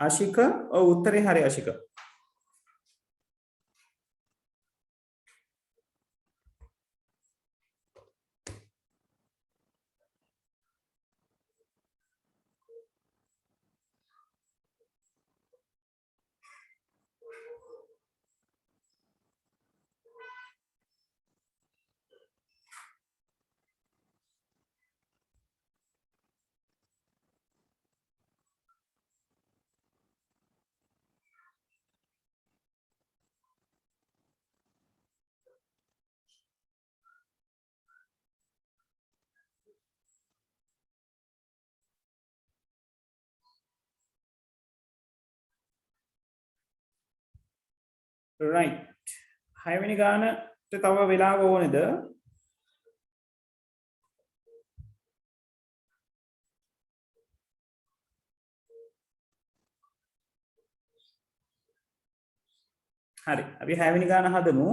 ආශික ඔව් උත්තරේ හරි ආශික. right 6 වෙනි ගානට තව වෙලාව ඕනේද? හරි අපි 6 වෙනි ගාන හදමු.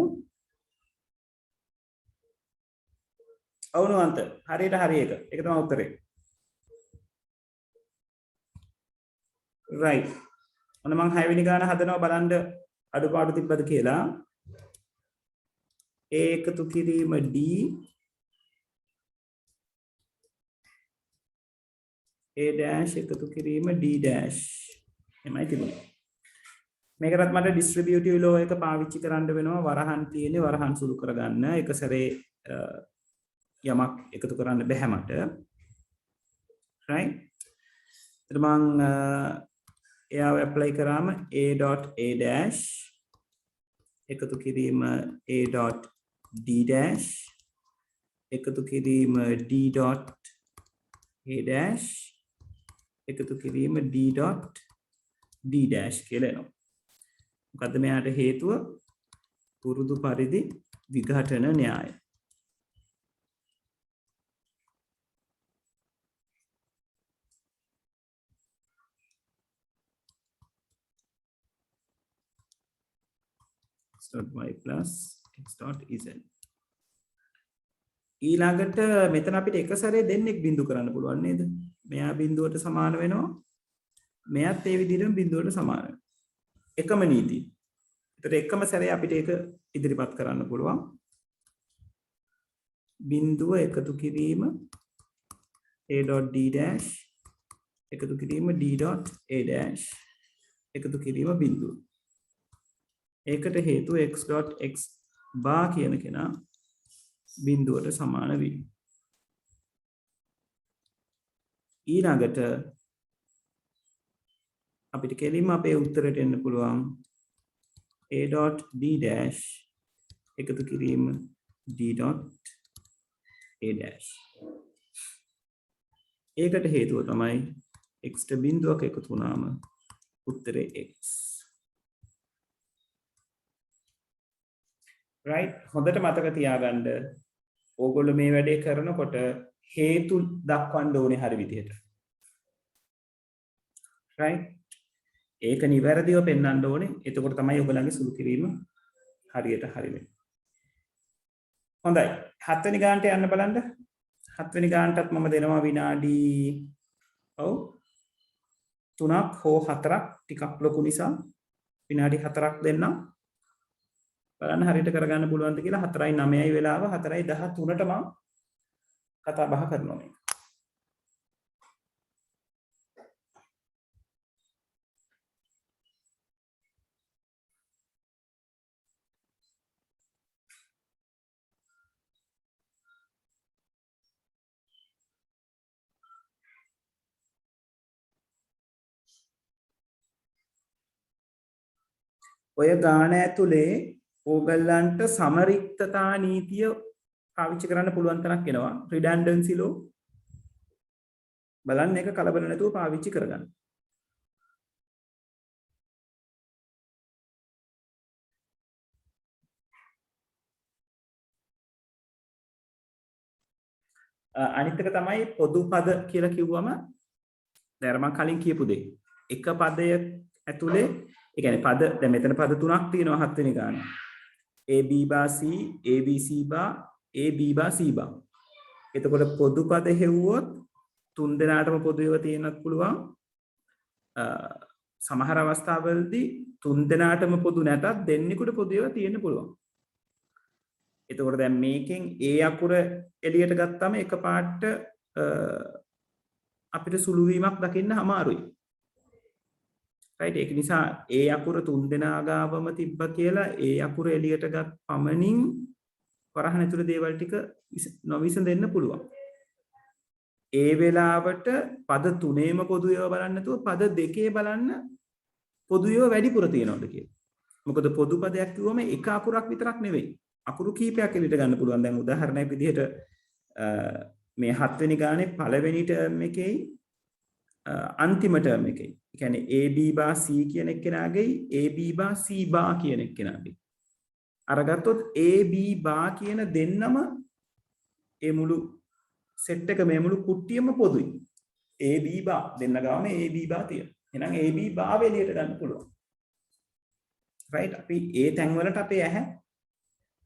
අවුනුවන්ත හරියට හරි එක. ඒක තමයි උත්තරේ. right. ඔන්න මම 6 වෙනි ගාන හදනවා බලන්න අඩුපාඩු තිබ්බද කියලා. a එකතු කිරීම d a dash එකතු කිරීම d dash එමයි තිබුණේ. මේකටත් මට ඩිස්ට්‍රිබියුටිව් ලෝ එක පාවිච්චි කරන්න වෙනවා. වරහන් තියෙන්නේ වරහන් සුළු කරගන්න. එක සැරේ යමක් එකතු කරන්න බැහැ මට. right. එතකොට මම එයාව ඇප්ලයි කරාම a.a dash එකතු කිරීම a.d dash එකතු කිරීම d.a dash එකතු කිරීම d.d dash කියලා එනවා. මොකද්ද මෙයාට හේතුව? පුරුදු පරිදි විඝටන න්‍යාය. y plus x dot z. ඊළඟට මෙතන අපිට එක සැරේ දෙන්නෙක් බිඳු කරන්න පුළුවන් නේද? මෙයා බිඳුවට සමාන වෙනවා. මෙයාත් ඒ විදිහටම බිඳුවට සමාන වෙනවා. එකම නීතිය. ඒතර එකම සැරේ අපිට ඒක ඉදිරිපත් කරන්න පුළුවන්. බිඳුව එකතු කිරීම a.d dash එකතු කිරීම d.a dash එකතු කිරීම බිඳුව. ඒකට හේතුව x.x bar කියන කෙනා බිඳුවට සමාන වීම. ඊළඟට අපිට කෙලින්ම අපේ උත්තරයට එන්න පුළුවන් a.d dash එකතු කිරීම d.a dash. ඒකට හේතුව තමයි x ට බිඳුවක එකතු වුණාම උත්තරේ x. right. හොඳට මතක තියාගන්න ඕගොල්ලෝ මේ වැඩේ කරනකොට හේතු දක්වන්න ඕනේ හරි විදිහට. right. ඒක නිවැරදිව පෙන්වන්න ඕනේ. එතකොට තමයි ඔයගොල්ලන්ගේ සුළු කිරීම හරියට හරි වෙන්නේ. හොඳයි. 7 වෙනි ගානට යන්න බලන්න. 7 වෙනි ගානටත් මම දෙනවා විනාඩි 3ක් හෝ 4ක් ටිකක් ලොකු නිසා විනාඩි 4ක් දෙන්නම්. බලන්න හරියට කරගන්න පුළුවන්ද කියලා. 4:09යි වෙලාව. 4:13ට මම කතා බහ කරනවා මේක. ඔය ගාන ඇතුලේ ඕගල්ලන්ට සමරික්තතා නීතිය පාවිච්චි කරන්න පුළුවන් තරක් එනවා. රිඩන්ඩන්සි ලෝ බලන්න එක කලබල නැතුව පාවිච්චි කරගන්න. අනිත් එක තමයි පොදු පද කියලා කිව්වම දැන් මම කලින් කියපු දේ. එක පදය ඇතුලේ ඒ කියන්නේ පද දැන් මෙතන පද තුනක් තියෙනවා 7 වෙනි ගානේ. AB bar C, ABC bar, AB bar C bar. එතකොට පොදු පද හෙව්වොත් තුන් දෙනාටම පොදු ඒවා තියෙන්නත් පුළුවන්. සමහර අවස්ථාවලදී තුන් දෙනාටම පොදු නැතත් දෙන්නෙකුට පොදු ඒවා තියෙන්න පුළුවන්. එතකොට දැන් මේකෙන් ඒ අකුර එළියට ගත්තම එකපාරට අපිට සුළු වීමක් දකින්න අමාරුයි. රයිට් ඒක නිසා ඒ අකුර තුන් දෙනා ගාවම තිබ්බ කියලා ඒ අකුර එළියට ගත් පමණින් වරහන් ඇතුළේ දේවල් ටික නොවිසඳෙන්න පුළුවන්. ඒ වෙලාවට පද තුනේම පොදු ඒවා බලන්න නැතුව පද දෙකේ බලන්න පොදු ඒවා වැඩිපුර තියෙනවද කියලා. මොකද පොදු පදයක් කිව්වම එක අකුරක් විතරක් නෙවෙයි. අකුරු කීපයක් එළියට ගන්න පුළුවන්. දැන් උදාහරණයක් විදිහට මේ 7 වෙනි ගානේ පළවෙනි ටර්ම් එකේ අන්තිම ටර්ම් එකේ. ඒ කියන්නේ AB බා C කියන එක්කෙනාගේ AB බා C බා කියන එක්කෙනාගේ. අරගත්තොත් AB බා කියන දෙන්නම ඒ මුළු සෙට් එක මේ මුළු කුට්ටියම පොදුයි. AB බා දෙන්න ගාම AB බා තියෙනවා. එහෙනම් AB බා එළියට ගන්න පුළුවන්. රයිට් අපි ඒ තැන් වලට අපේ ඇහැ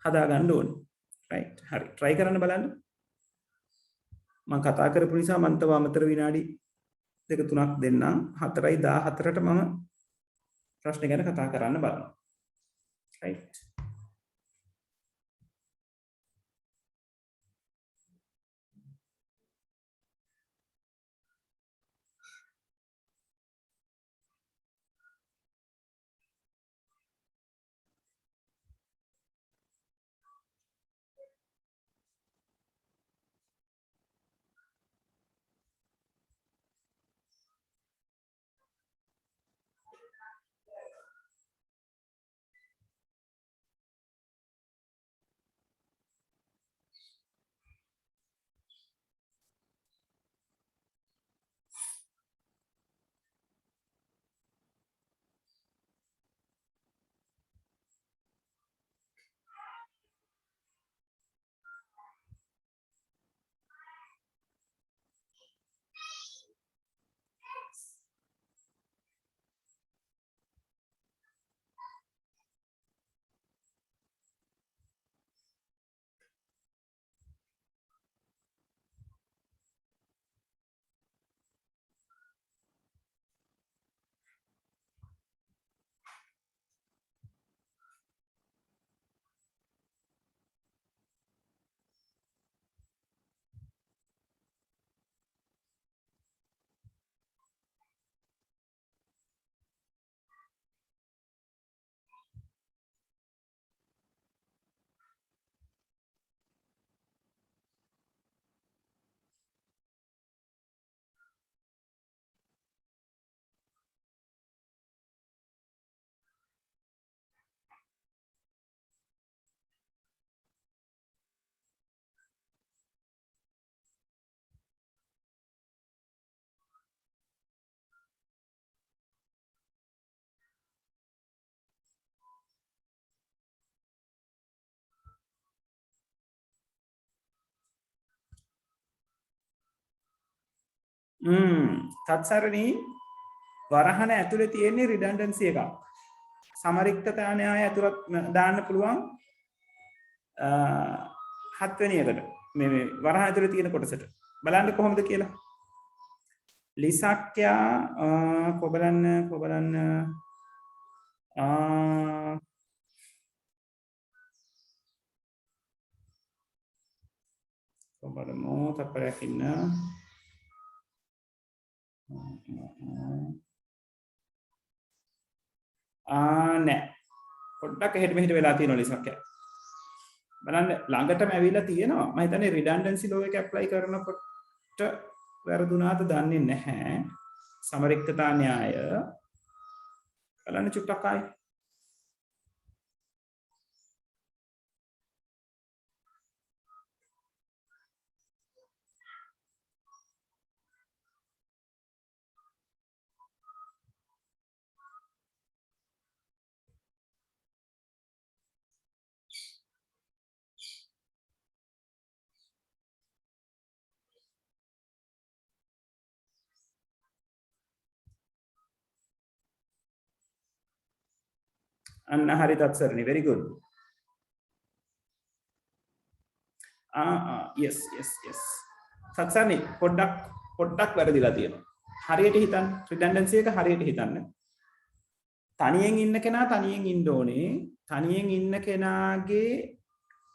හදා ගන්න ඕනේ. රයිට් හරි try කරන්න බලන්න. මම කතා කරපු නිසා මම තව අමතර විනාඩි 2-3ක් දෙන්නම්. 4:14ට මම ප්‍රශ්න ගැන කතා කරන්න බලනවා. රයිට් තත්සරණී වරහන ඇතුලේ තියෙන රිඩන්ඩන්සි එකක්. සමරික්තතා න්‍යාය ඇතුළත් දාන්න පුළුවන් 7 වෙනි එකට. මේ වරහන ඇතුලේ තියෙන කොටසට. බලන්න කොහොමද කියලා. ලිසක්යා කොබලන්න කොබලමු තපරයක් ඉන්න නෑ පොඩ්ඩක් එහෙට මෙහෙට වෙලා තියෙනවා ලිසක්යා. බලන්න ළඟටම ඇවිල්ලා තියෙනවා. මම හිතන්නේ රිඩන්ඩන්සි ලෝ එක ඇප්ලයි කරනකොට වැරදුනාද දන්නේ නැහැ. සමරික්තතා න්‍යාය බලන්න චුට්ටක් ආයි. අන්න හරි තත්සරණි very good. yes තත්සරණි පොඩ්ඩක් වැරදිලා තියෙනවා. හරියට හිතන්න redundancy එක හරියට හිතන්න. තනියෙන් ඉන්න කෙනා තනියෙන් ඉන්න ඕනේ. තනියෙන් ඉන්න කෙනාගේ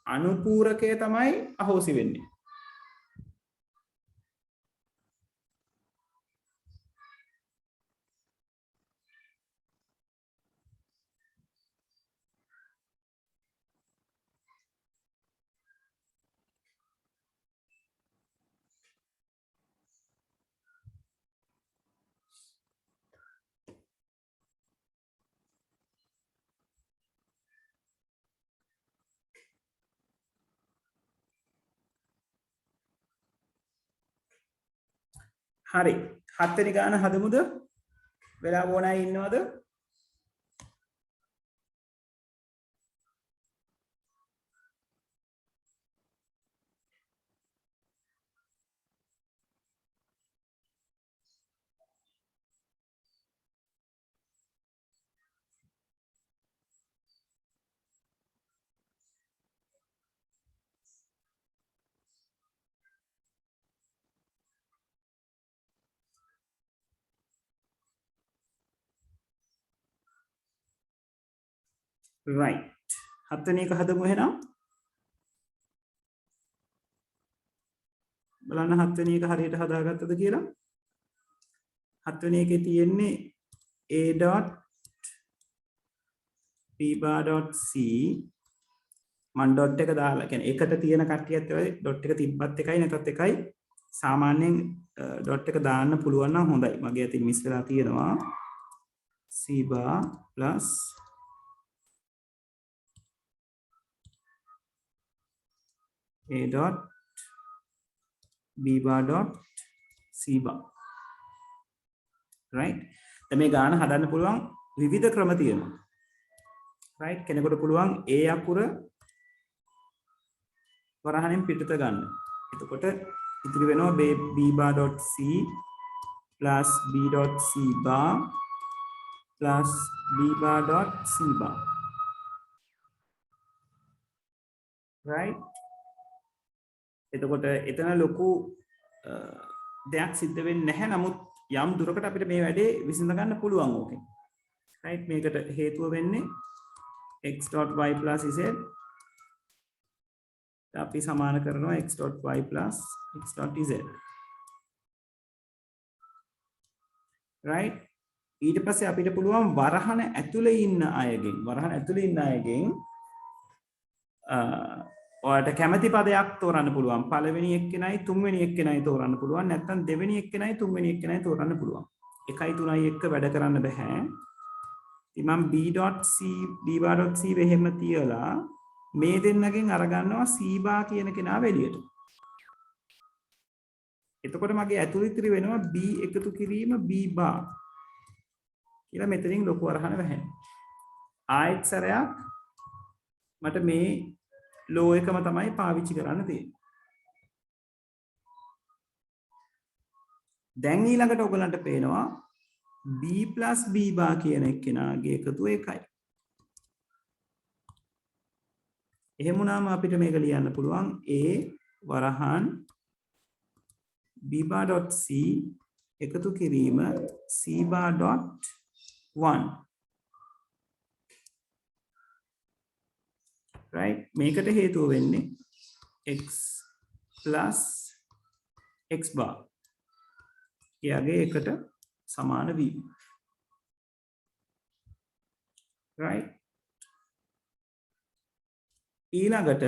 අනුපූරකය තමයි අහෝසි වෙන්නේ. හරි. 7 වෙනි ගාන හදමුද? වෙලා ඕන අය ඉන්නවද? right. 7 වෙනි එක හදමු එහෙනම්. බලන්න 7 වෙනි එක හරියට හදාගත්තද කියලා. 7 වෙනි එකේ තියෙන්නේ a dot b bar dot c මන් ඩොට් එක දාලා කියන්නේ එකට තියෙන කට්ටියත් ඔය ඩොට් එක තිබ්බත් එකයි නැතත් එකයි සාමාන්‍යයෙන් ඩොට් එක දාන්න පුළුවන් නම් හොඳයි. මගේ අතින් මිස් වෙලා තියෙනවා c bar plus a dot b bar dot c bar. right. දැන් මේ ගාන හදන්න පුළුවන් විවිධ ක්‍රම තියෙනවා. right. කෙනෙකුට පුළුවන් a අකුර වරහණෙන් පිටත ගන්න. එතකොට ඉතිරි වෙනවා b bar dot c plus b dot c bar plus b bar dot c bar. right. එතකොට එතන ලොකු දෙයක් සිද්ධ වෙන්නේ නැහැ. නමුත් යම් දුරකට අපිට මේ වැඩේ විසඳ ගන්න පුළුවන් ඕකෙන්. right. මේකට හේතුව වෙන්නේ x.y plus z අපි සමාන කරනවා x.y plus x.z. right. ඊට පස්සේ අපිට පුළුවන් වරහන ඇතුලේ ඉන්න අයගෙන් ඔයාලට කැමති පදයක් තෝරන්න පුළුවන්. පළවෙනි එක්කෙනයි තුන්වෙනි එක්කෙනයි තෝරන්න පුළුවන්. නැත්නම් දෙවෙනි එක්කෙනයි තුන්වෙනි එක්කෙනයි තෝරන්න පුළුවන්. 1යි 3යි එක්ක වැඩ කරන්න බෑ. ඉතින් මම b bar dot c වෙහෙම තියලා මේ දෙන්නගෙන් අරගන්නවා c bar කියන කෙනා එළියට. එතකොට මගේ ඇතුළේ ඉතිරි වෙනවා b එකතු කිරීම b bar කියලා මෙතනින් ලොකු අරහන වැහෙනවා. ආයෙත් සැරයක් මට මේ ලෝ එකම තමයි පාවිච්චි කරන්න තියෙන්නේ. දැන් ඊළඟට ඔයගලන්ට පේනවා b plus b bar කියන එක්කෙනාගේ එකතුව එකයි. එහෙම වුණාම අපිට මේක ලියන්න පුළුවන් a වරහන් b bar dot c එකතු කිරීම c bar dot 1. right. මේකට හේතුව වෙන්නේ x plus x bar එයාගේ එකට සමාන වීම. right. ඊළඟට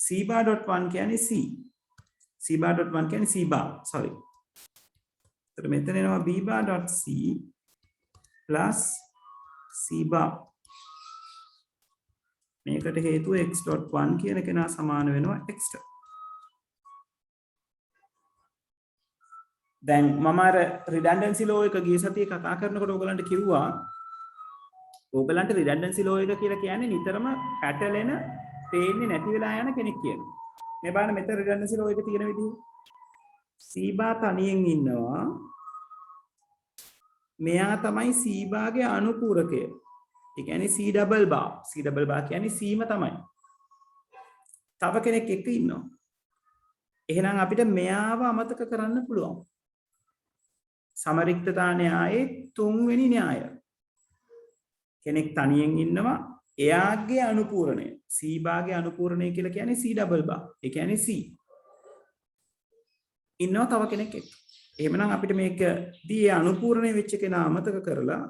c bar dot 1 කියන්නේ c bar dot 1 කියන්නේ c bar sorry. එතකොට මෙතන එනවා b bar dot c plus c bar. මේකට හේතුව x.1 කියන කෙනා සමාන වෙනවා x ට. දැන් මම අර redundancy law එක ගිය සතියේ කතා කරනකොට ඔයගලන්ට කිව්වා ඔයගලන්ට redundancy law එක කියලා කියන්නේ නිතරම පැටලෙන පේන්නේ නැති වෙලා යන කෙනෙක් කියනවා. මේ බලන්න මෙතන redundancy law එක තියෙන විදිහ. c bar තනියෙන් ඉන්නවා. මෙයා තමයි c bar ගේ අනුපූරකය. ඒ කියන්නේ c double bar කියන්නේ c ම තමයි. තව කෙනෙක් එක්ක ඉන්නවා. එහෙනම් අපිට මෙයාව අමතක කරන්න පුළුවන්. සමරික්තතා න්‍යායේ තුන්වෙනි න්‍යාය. කෙනෙක් තනියෙන් ඉන්නවා එයාගේ අනුපූරණය C භාගයේ අනුපූරණය කියලා කියන්නේ C ඩබල් බා. ඒ කියන්නේ C. ඉන්නවා තව කෙනෙක් එක්ක. එහෙමනම් අපිට මේකදී අනුපූරණය වෙච්ච කෙනා අමතක කරලා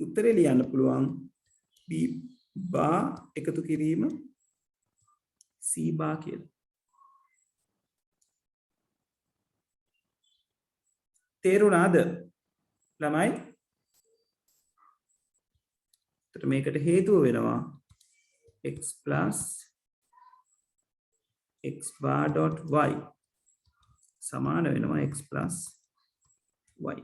උත්තරේ ලියන්න පුළුවන් B බා එකතු කිරීම C බා කියලා. තේරුණාද ළමයි? එතකොට මේකට හේතුව වෙනවා x plus x bar dot y සමාන වෙනවා x plus y.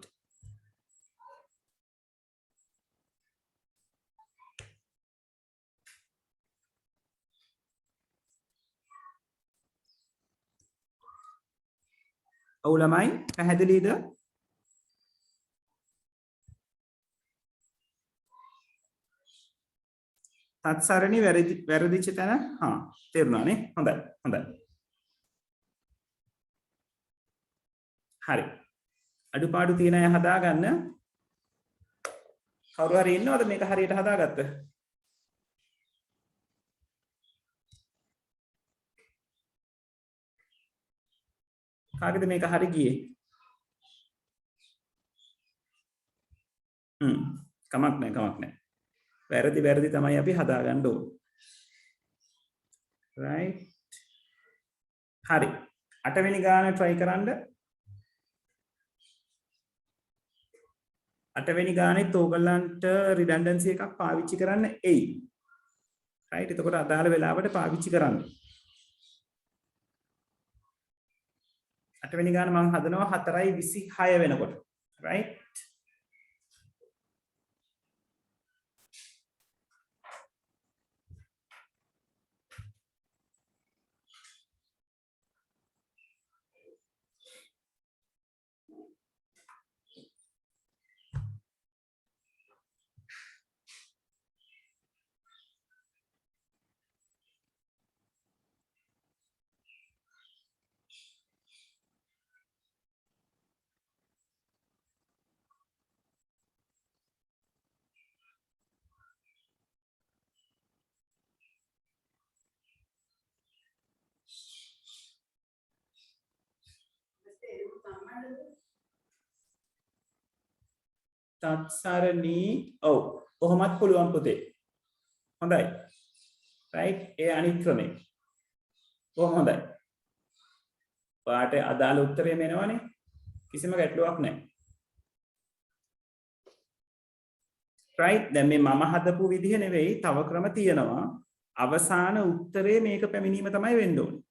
ඔව් ළමයි පැහැදිලිද? තත්සරණි වැරදිච්ච තැන තේරුණානේ? හොඳයි හොඳයි. හරි. අඩුපාඩු තියෙන අය හදාගන්න. කවුරු හරි ඉන්නවද මේක හරියට හදාගත්ත? කාගෙද මේක හරි ගියේ? කමක් නැහැ. වැරදි තමයි අපි හදාගන්න ඕන. right. හරි. 8 වෙනි ගාන try කරන්න. 8 වෙනි ගානෙත් ඕගලන්ට redundancy එකක් පාවිච්චි කරන්න එයි. right. එතකොට අදාළ වෙලාවට පාවිච්චි කරන්න. 8 වෙනි ගාන මම හදනවා 4:26 වෙනකොට. right. තත්සරණී ඔව් කොහොමත් පුළුවන් පුතේ. හොඳයි. right. ඒ අනිත් ක්‍රමේ. කොහොම හොඳයි. පාට අදාළ උත්තරේ මෙනවනේ. කිසිම ගැටලුවක් නැහැ. right. දැන් මේ මම හදපු විදිහ නෙවෙයි තව ක්‍රම තියෙනවා. අවසාන උත්තරේ මේක පැමිණීම තමයි වෙන්න ඕනේ.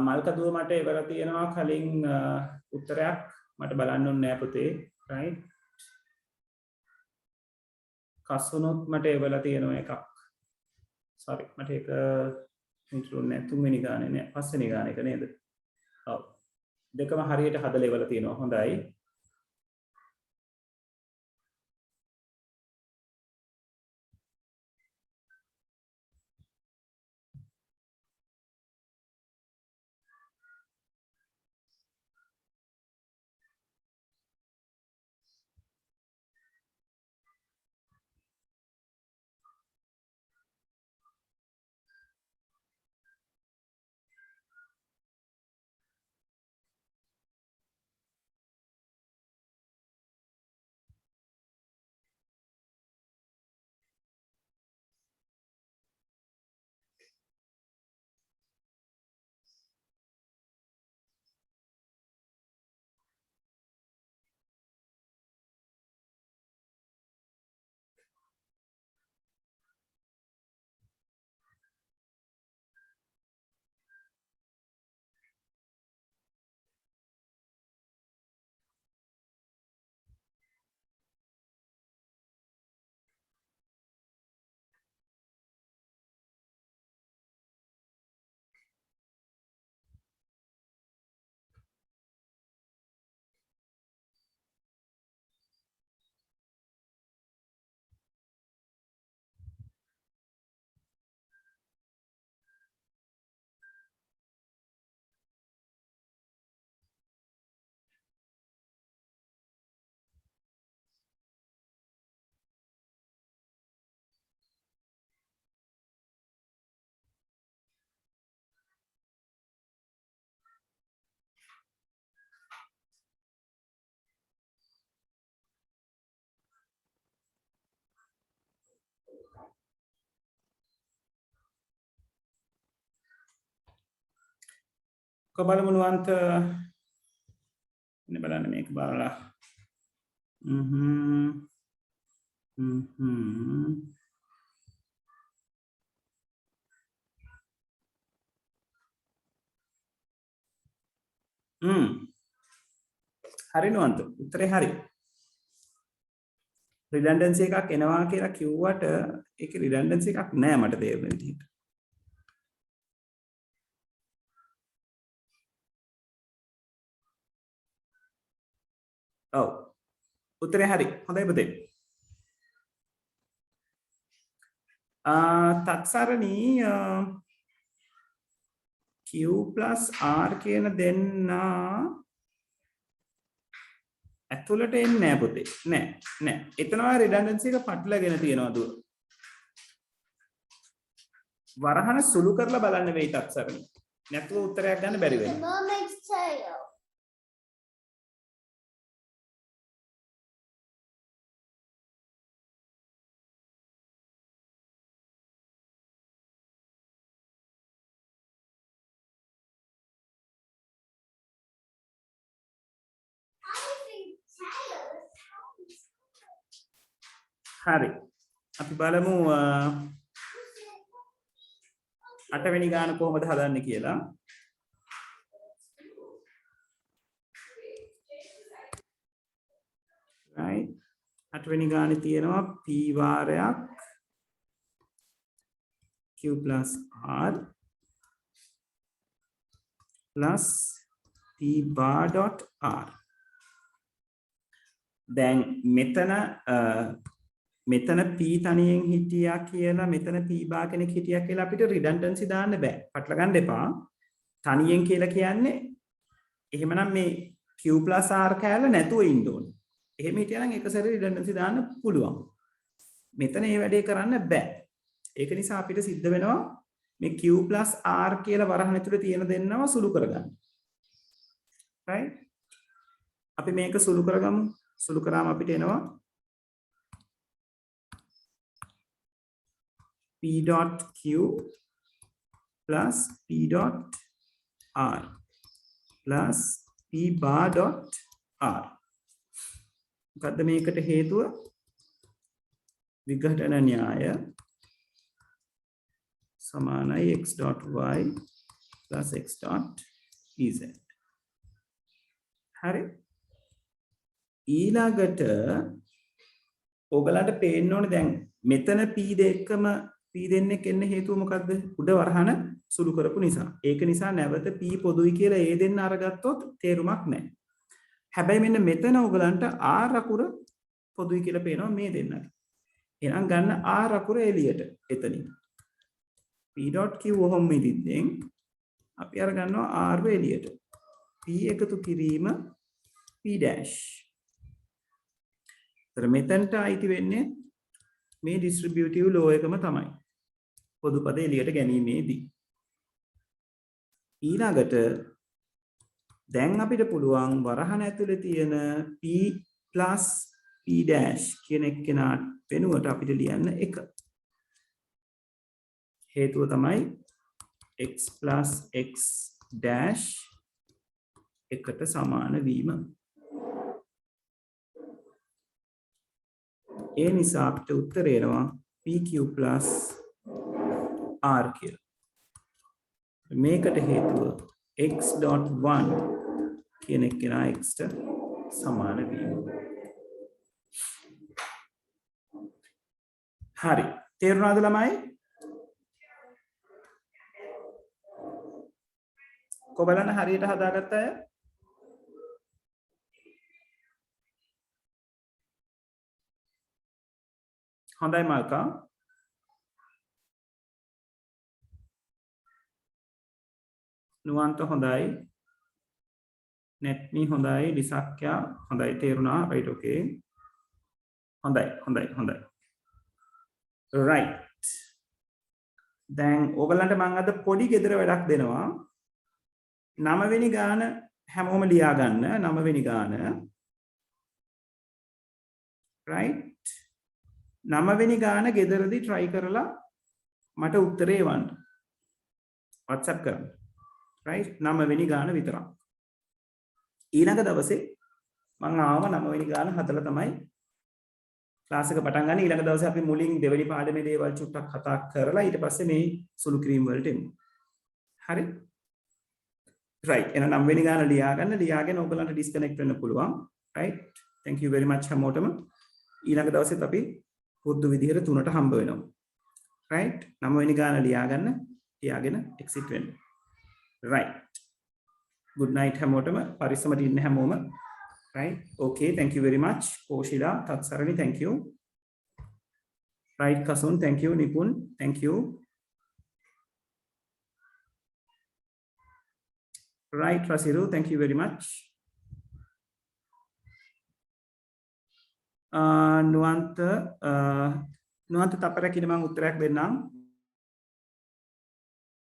මල්කදුව මට එවලා තියෙනවා කලින් උත්තරයක් මට බලන්න ඕනේ නෑ පුතේ. right. කස්සුනොත් මට එවලා තියෙනවා එකක්. sorry මට ඒක හිතුන්නේ නෑ 3 වෙනි ගානේ නෑ 5 වෙනි ගාන එක නේද? ඔව්. දෙකම හරියට හදලා එවලා තියෙනවා. හොඳයි. බලමු නුවන්ත ඉන්න බලන්න මේක බලලා හරි නුවන්ත උත්තරේ හරි රිඩන්ඩන්සි එකක් එනවා කියලා කිව්වට ඒකේ රිඩන්ඩන්සි එකක් නෑ මට තේරෙන විදිහට ඔව් උත්තරේ හරි හොඳයි පුතේ තත්සරණී q plus r කියන දෙන්නා ඇතුළට එන්නේ නෑ පුතේ නෑ එතනවා රිඩන්ඩන්සි එක පටලගෙන තියෙනවා දුර වරහන සුළු කරලා බලන්න වෙයි තත්සරණී නැතුව උත්තරයක් ගන්න බැරි වෙනවා හරි අපි බලමු අටවෙනි ගාන කොහොමද හදන්නේ කියලා right අටවෙනි ගානේ තියෙනවා p වාරයක් q plus r plus p bar dot r දැන් මෙතන p තනියෙන් හිටියා කියලා මෙතන p බා කෙනෙක් හිටියා කියලා අපිට රිඩන්ඩන්සි දාන්න බෑ. පටල ගන්න එපා. තනියෙන් කියලා කියන්නේ එහෙමනම් මේ q r කෑල්ල නැතුව ඉන්න ඕනේ. එහෙම හිටියනම් එක සැරේ රිඩන්ඩන්සි දාන්න පුළුවන්. මෙතන මේ වැඩේ කරන්න බෑ. ඒක නිසා අපිට සිද්ධ වෙනවා මේ q r කියලා වරහන් ඇතුලේ තියෙන දෙන්නව සුළු කරගන්න. right? අපි මේක සුළු කරගමු. සුළු කරාම අපිට එනවා p dot q plus p dot r plus p bar dot r මොකද්ද මේකට හේතුව විඝටන න්‍යාය සමානයි x dot y plus x dot ez හරි ඊළඟට ඔයගලන්ට පේන්න ඕනේ දැන් මෙතන p දෙකම p දෙන්නෙක් එන්න හේතුව මොකද්ද උඩ වරහන සුළු කරපු නිසා ඒක නිසා නැවත p පොදුයි කියලා ඒ දෙන්න අරගත්තොත් තේරුමක් නැහැ හැබැයි මෙන්න මෙතන ඔයගලන්ට r අකුර පොදුයි කියලා පේනවා මේ දෙන්නට එහෙනම් ගන්න r අකුර එළියට එතනින් p.q ඔහොම ඉදින්නෙන් අපි අර ගන්නවා r එළියට p එකතු කිරීම p dash මෙතනට අයිති වෙන්නේ මේ ඩිස්ට්‍රිබියුටිව් ලෝ එකම තමයි පොදු පද එළියට ගැනීමේදී ඊළඟට දැන් අපිට පුළුවන් වරහන ඇතුලේ තියෙන p plus p dash කියන එක්කෙනා වෙනුවට අපිට ලියන්න එක හේතුව තමයි x plus x dash එකට සමාන වීම ඒ නිසා අපිට උත්තරය එනවා pq plus r කියලා. මේකට හේතුව x.1 කියන එක්කෙනා x ට සමාන වීම. හරි. තේරුණාද ළමයි? කොබලන හරියට හදාගත්ත අය? හොඳයි මල්කා නුවන්ත හොඳයි නැත්නි හොඳයි ලිසක්යා හොඳයි තේරුණා right okay හොඳයි right දැන් ඕගලන්ට මම අද පොඩි ගෙදර වැඩක් දෙනවා 9 වෙනි ගාන හැමෝම ලියා ගන්න 9 වෙනි ගාන right 9 වෙනි ගාන ගෙදරදී try කරලා මට උත්තරේ එවන්න WhatsApp කරන්න right 9 වෙනි ගාන විතරක් ඊළඟ දවසේ මම ආවම 9 වෙනි ගාන හදලා තමයි ක්ලාස් එක පටන් ගන්න ඊළඟ දවසේ අපි මුලින් දෙවෙනි පාඩමේ දේවල් චුට්ටක් කතා කරලා ඊට පස්සේ මේ සුළු කිරීම වලට එමු හරි right එහෙනම් 9 වෙනි ගාන ලියාගෙන ඔයගලන්ට ඩිස්කනෙක්ට් වෙන්න පුළුවන් right thank you very much හැමෝටම ඊළඟ දවසෙත් අපි පුරුදු විදිහට 3ට හම්බ වෙනවා right 9 වෙනි ගාන ලියාගෙන exit වෙන්න right good night හැමෝටම පරිස්සමට ඉන්න හැමෝම right okay thank you very much Koshila Tatsarani thank you right Kasun thank you Nipun thank you right Rasiru thank you very much නුවන්ත තපරකින මම උත්තරයක් දෙන්නම්